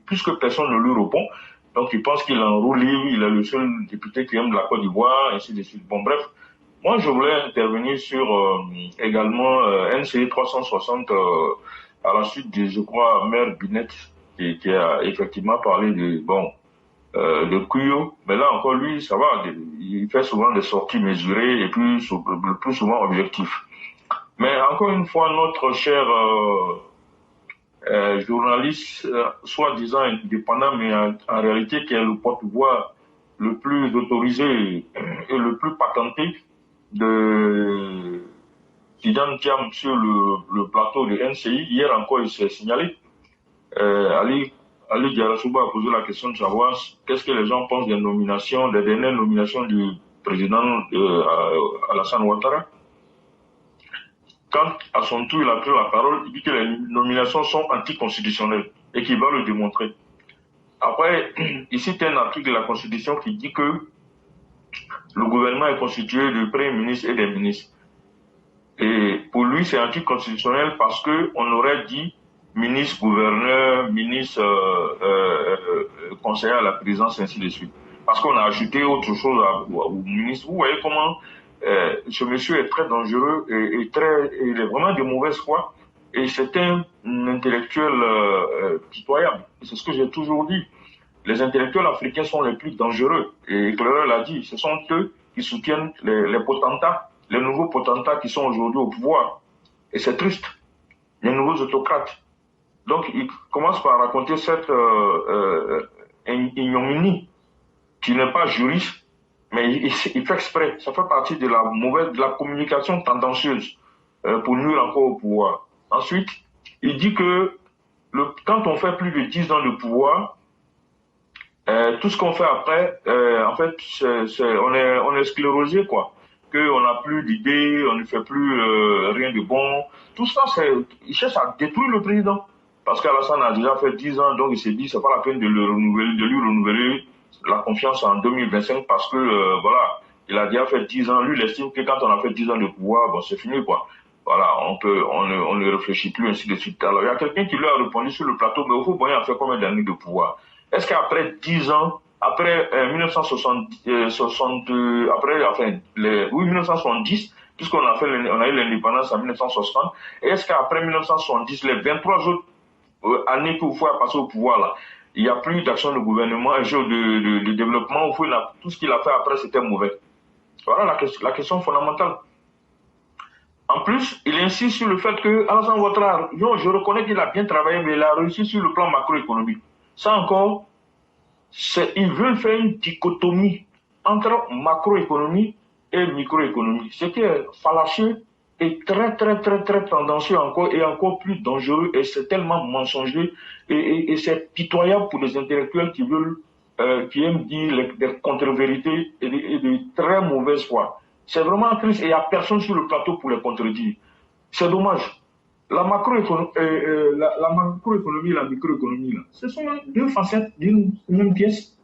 plus que personne ne lui répond. Donc, il pense qu'il est en roue libre, il est le seul député qui aime la Côte d'Ivoire, ainsi de suite. Bon, bref. Moi, je voulais intervenir sur également NCI 360 à la suite de, je crois, Maire Binet, qui a effectivement parlé de Cuyo. Mais là, encore, lui, ça va, il fait souvent des sorties mesurées et plus souvent objectives. Mais encore une fois, notre cher journaliste, soi-disant indépendant, mais en réalité qui est le porte-voix le plus autorisé et le plus patenté de Tidan Thiam sur le plateau de NCI. Hier encore, il s'est signalé. Ali Diarasouba a posé la question de savoir qu'est-ce que les gens pensent des dernières nominations du président Alassane Ouattara. Quand, à son tour, il a pris la parole, il dit que les nominations sont anticonstitutionnelles et qu'il va le démontrer. Après, ici, il y a un article de la Constitution qui dit que le gouvernement est constitué de premiers ministres et des ministres. Et pour lui, c'est anticonstitutionnel parce qu'on aurait dit ministre, gouverneur, ministre, conseiller à la présidence, ainsi de suite. Parce qu'on a ajouté autre chose au ministre. Vous voyez comment ce monsieur est très dangereux et il est vraiment de mauvaise foi. Et c'est un intellectuel pitoyable. C'est ce que j'ai toujours dit. Les intellectuels africains sont les plus dangereux. Et Éclaireur l'a dit, ce sont eux qui soutiennent les potentats, les nouveaux potentats qui sont aujourd'hui au pouvoir. Et c'est triste. Les nouveaux autocrates. Donc, il commence par raconter cette ignominie qui n'est pas juriste, mais il fait exprès. Ça fait partie de la communication tendancieuse pour nuire encore au pouvoir. Ensuite, il dit que quand on fait plus de 10 ans de pouvoir, tout ce qu'on fait après, en fait, on est sclérosé, quoi. Qu'on n'a plus d'idées, on ne fait plus rien de bon. Tout ça, il cherche à détruire le président. Parce qu'Alassane a déjà fait 10 ans, donc il s'est dit, c'est pas la peine de lui renouveler la confiance en 2025 parce que, voilà, il a déjà fait 10 ans. Lui, il estime que quand on a fait 10 ans de pouvoir, bon, c'est fini, quoi. Voilà, on ne réfléchit plus, ainsi de suite. Alors, il y a quelqu'un qui lui a répondu sur le plateau, mais au fond, Boyan a fait combien d'années de pouvoir? Est-ce qu'après 10 ans, après 1970, puisqu'on a eu l'indépendance en 1960, et est-ce qu'après 1970, les 23 autres années qu'il faut passer au pouvoir, là, il n'y a plus d'action de gouvernement, de développement, tout ce qu'il a fait après, c'était mauvais. Voilà la question fondamentale. En plus, il insiste sur le fait que Alassane Ouattara, je reconnais qu'il a bien travaillé, mais il a réussi sur le plan macroéconomique. Ça encore, ils veulent faire une dichotomie entre macroéconomie et microéconomie. Ce qui est fallacieux et très tendancieux encore et encore plus dangereux, et c'est tellement mensonger et c'est pitoyable pour les intellectuels qui aiment dire des contre-vérités et de très mauvaise foi. C'est vraiment triste et il n'y a personne sur le plateau pour les contredire. C'est dommage. La macroéconomie et la microéconomie, là, ce sont deux facettes d'une même pièce.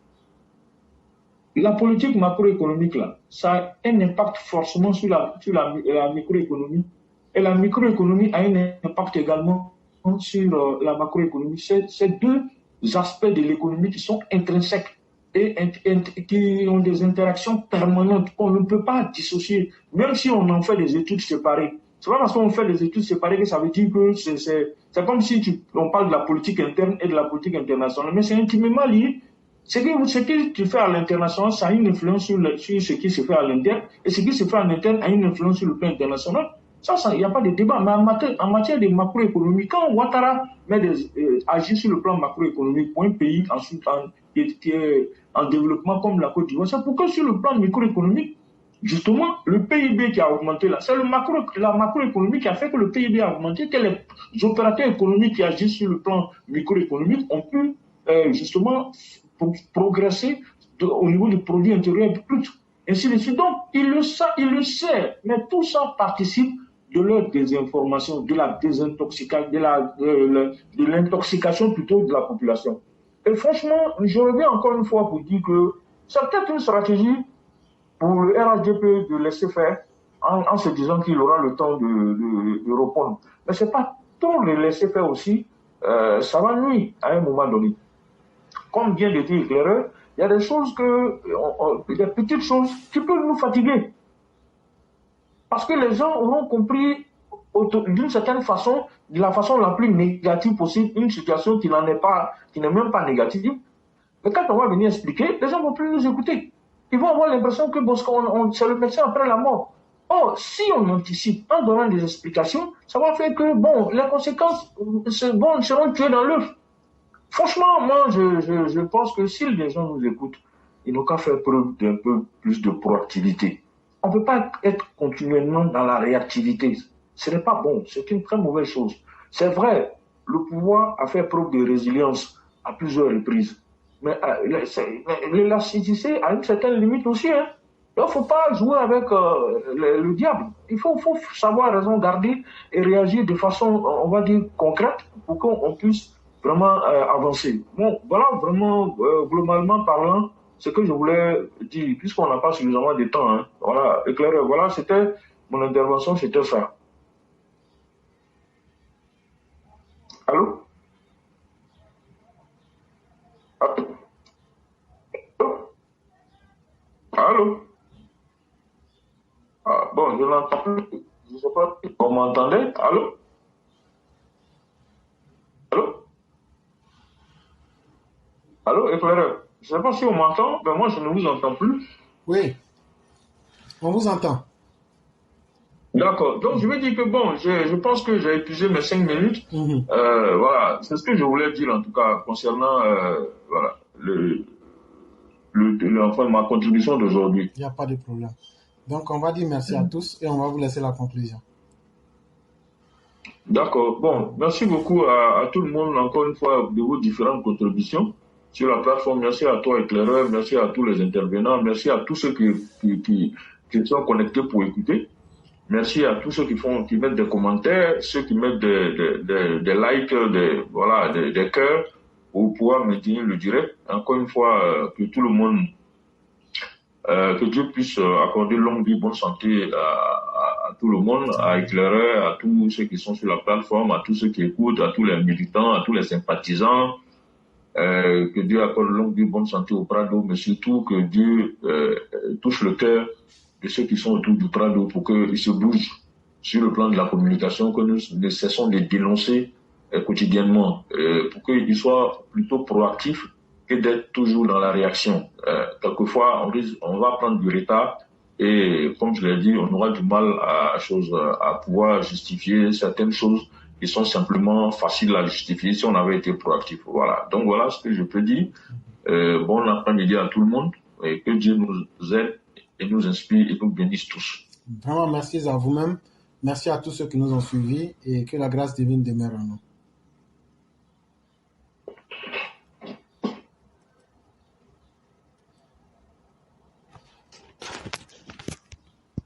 La politique macroéconomique, là, ça a un impact forcément sur la microéconomie. Et la microéconomie a un impact également sur la macroéconomie. C'est deux aspects de l'économie qui sont intrinsèques et qui ont des interactions permanentes qu'on ne peut pas dissocier, même si on en fait des études séparées. C'est pas parce qu'on fait des études séparées que ça veut dire que c'est comme si on parle de la politique interne et de la politique internationale, mais c'est intimement lié. Ce que tu fais à l'international, ça a une influence sur ce qui se fait à l'interne, et ce qui se fait à l'interne a une influence sur le plan international. Ça, il n'y a pas de débat. Mais en matière de macroéconomie, quand Ouattara agit sur le plan macroéconomique pour un pays qui est en développement comme la Côte d'Ivoire, c'est pourquoi sur le plan microéconomique, justement, le PIB qui a augmenté là, c'est la macroéconomie qui a fait que le PIB a augmenté, que les opérateurs économiques qui agissent sur le plan microéconomique ont pu justement progresser au niveau du produit intérieur brut, ainsi de suite. Donc, il le sait, mais tout ça participe de leur désinformation, de la désintoxication, de l'intoxication plutôt de la population. Et franchement, je reviens encore une fois pour dire que c'est peut-être une stratégie pour le RHDP de laisser faire en se disant qu'il aura le temps de répondre. Mais ce n'est pas trop le laisser faire aussi, ça va nuire à un moment donné. Comme vient de dire l'éclaireur, il y a des choses des petites choses qui peuvent nous fatiguer. Parce que les gens auront compris d'une certaine façon, de la façon la plus négative possible, une situation qui n'est même pas négative. Mais quand on va venir expliquer, les gens ne vont plus nous écouter. Ils vont avoir l'impression que c'est le médecin après la mort. Or, si on anticipe en donnant des explications, ça va faire que, les conséquences seront tuées dans l'œuf. Franchement, moi, je pense que si les gens nous écoutent, ils n'ont qu'à faire preuve d'un peu plus de proactivité. On ne peut pas être continuellement dans la réactivité. Ce n'est pas bon, c'est une très mauvaise chose. C'est vrai, le pouvoir a fait preuve de résilience à plusieurs reprises. Mais l'élasticité a une certaine limite aussi. Hein. Il ne faut pas jouer avec le diable. Il faut savoir raison garder et réagir de façon, on va dire, concrète pour qu'on puisse vraiment avancer. Bon, voilà vraiment, globalement parlant, ce que je voulais dire, puisqu'on n'a pas suffisamment de temps. Hein. Voilà, éclaireur, voilà, c'était mon intervention, c'était ça. Allô? Allô? Ah, bon, je n'entends plus. Je ne sais pas si vous m'entendez. Allô? Allô? Allô, éclaireur? Je ne sais pas si on m'entend, mais moi je ne vous entends plus. Oui, on vous entend. D'accord. Donc je vais dire que je pense que j'ai épuisé mes 5 minutes. Voilà, c'est ce que je voulais dire en tout cas concernant voilà, enfin, ma contribution d'aujourd'hui. Il n'y a pas de problème. Donc on va dire merci à tous et on va vous laisser la conclusion. D'accord. Bon, merci beaucoup à tout le monde encore une fois de vos différentes contributions sur la plateforme. Merci à toi, éclaireur. Merci à tous les intervenants. Merci à tous ceux qui sont connectés pour écouter. Merci à tous ceux qui mettent des commentaires, ceux qui mettent des likes, des cœurs pour pouvoir maintenir le direct. Encore une fois, que tout le monde, que Dieu puisse accorder longue vie, bonne santé à tout le monde, à éclaireur, à tous ceux qui sont sur la plateforme, à tous ceux qui écoutent, à tous les militants, à tous les sympathisants. Que Dieu accorde longue vie, bonne santé au Prado, mais surtout que Dieu touche le cœur de ceux qui sont autour du Prado pour qu'ils se bougent sur le plan de la communication, que nous ne cessons de dénoncer quotidiennement, pour qu'ils soient plutôt proactifs que d'être toujours dans la réaction. Quelquefois, on va prendre du retard et, comme je l'ai dit, on aura du mal à pouvoir justifier certaines choses qui sont simplement faciles à justifier si on avait été proactif. Voilà. Donc voilà ce que je peux dire. Bon après-midi à tout le monde et que Dieu nous aide et nous inspire et nous bénisse tous. Vraiment merci à vous-même. Merci à tous ceux qui nous ont suivis et que la grâce divine demeure en nous.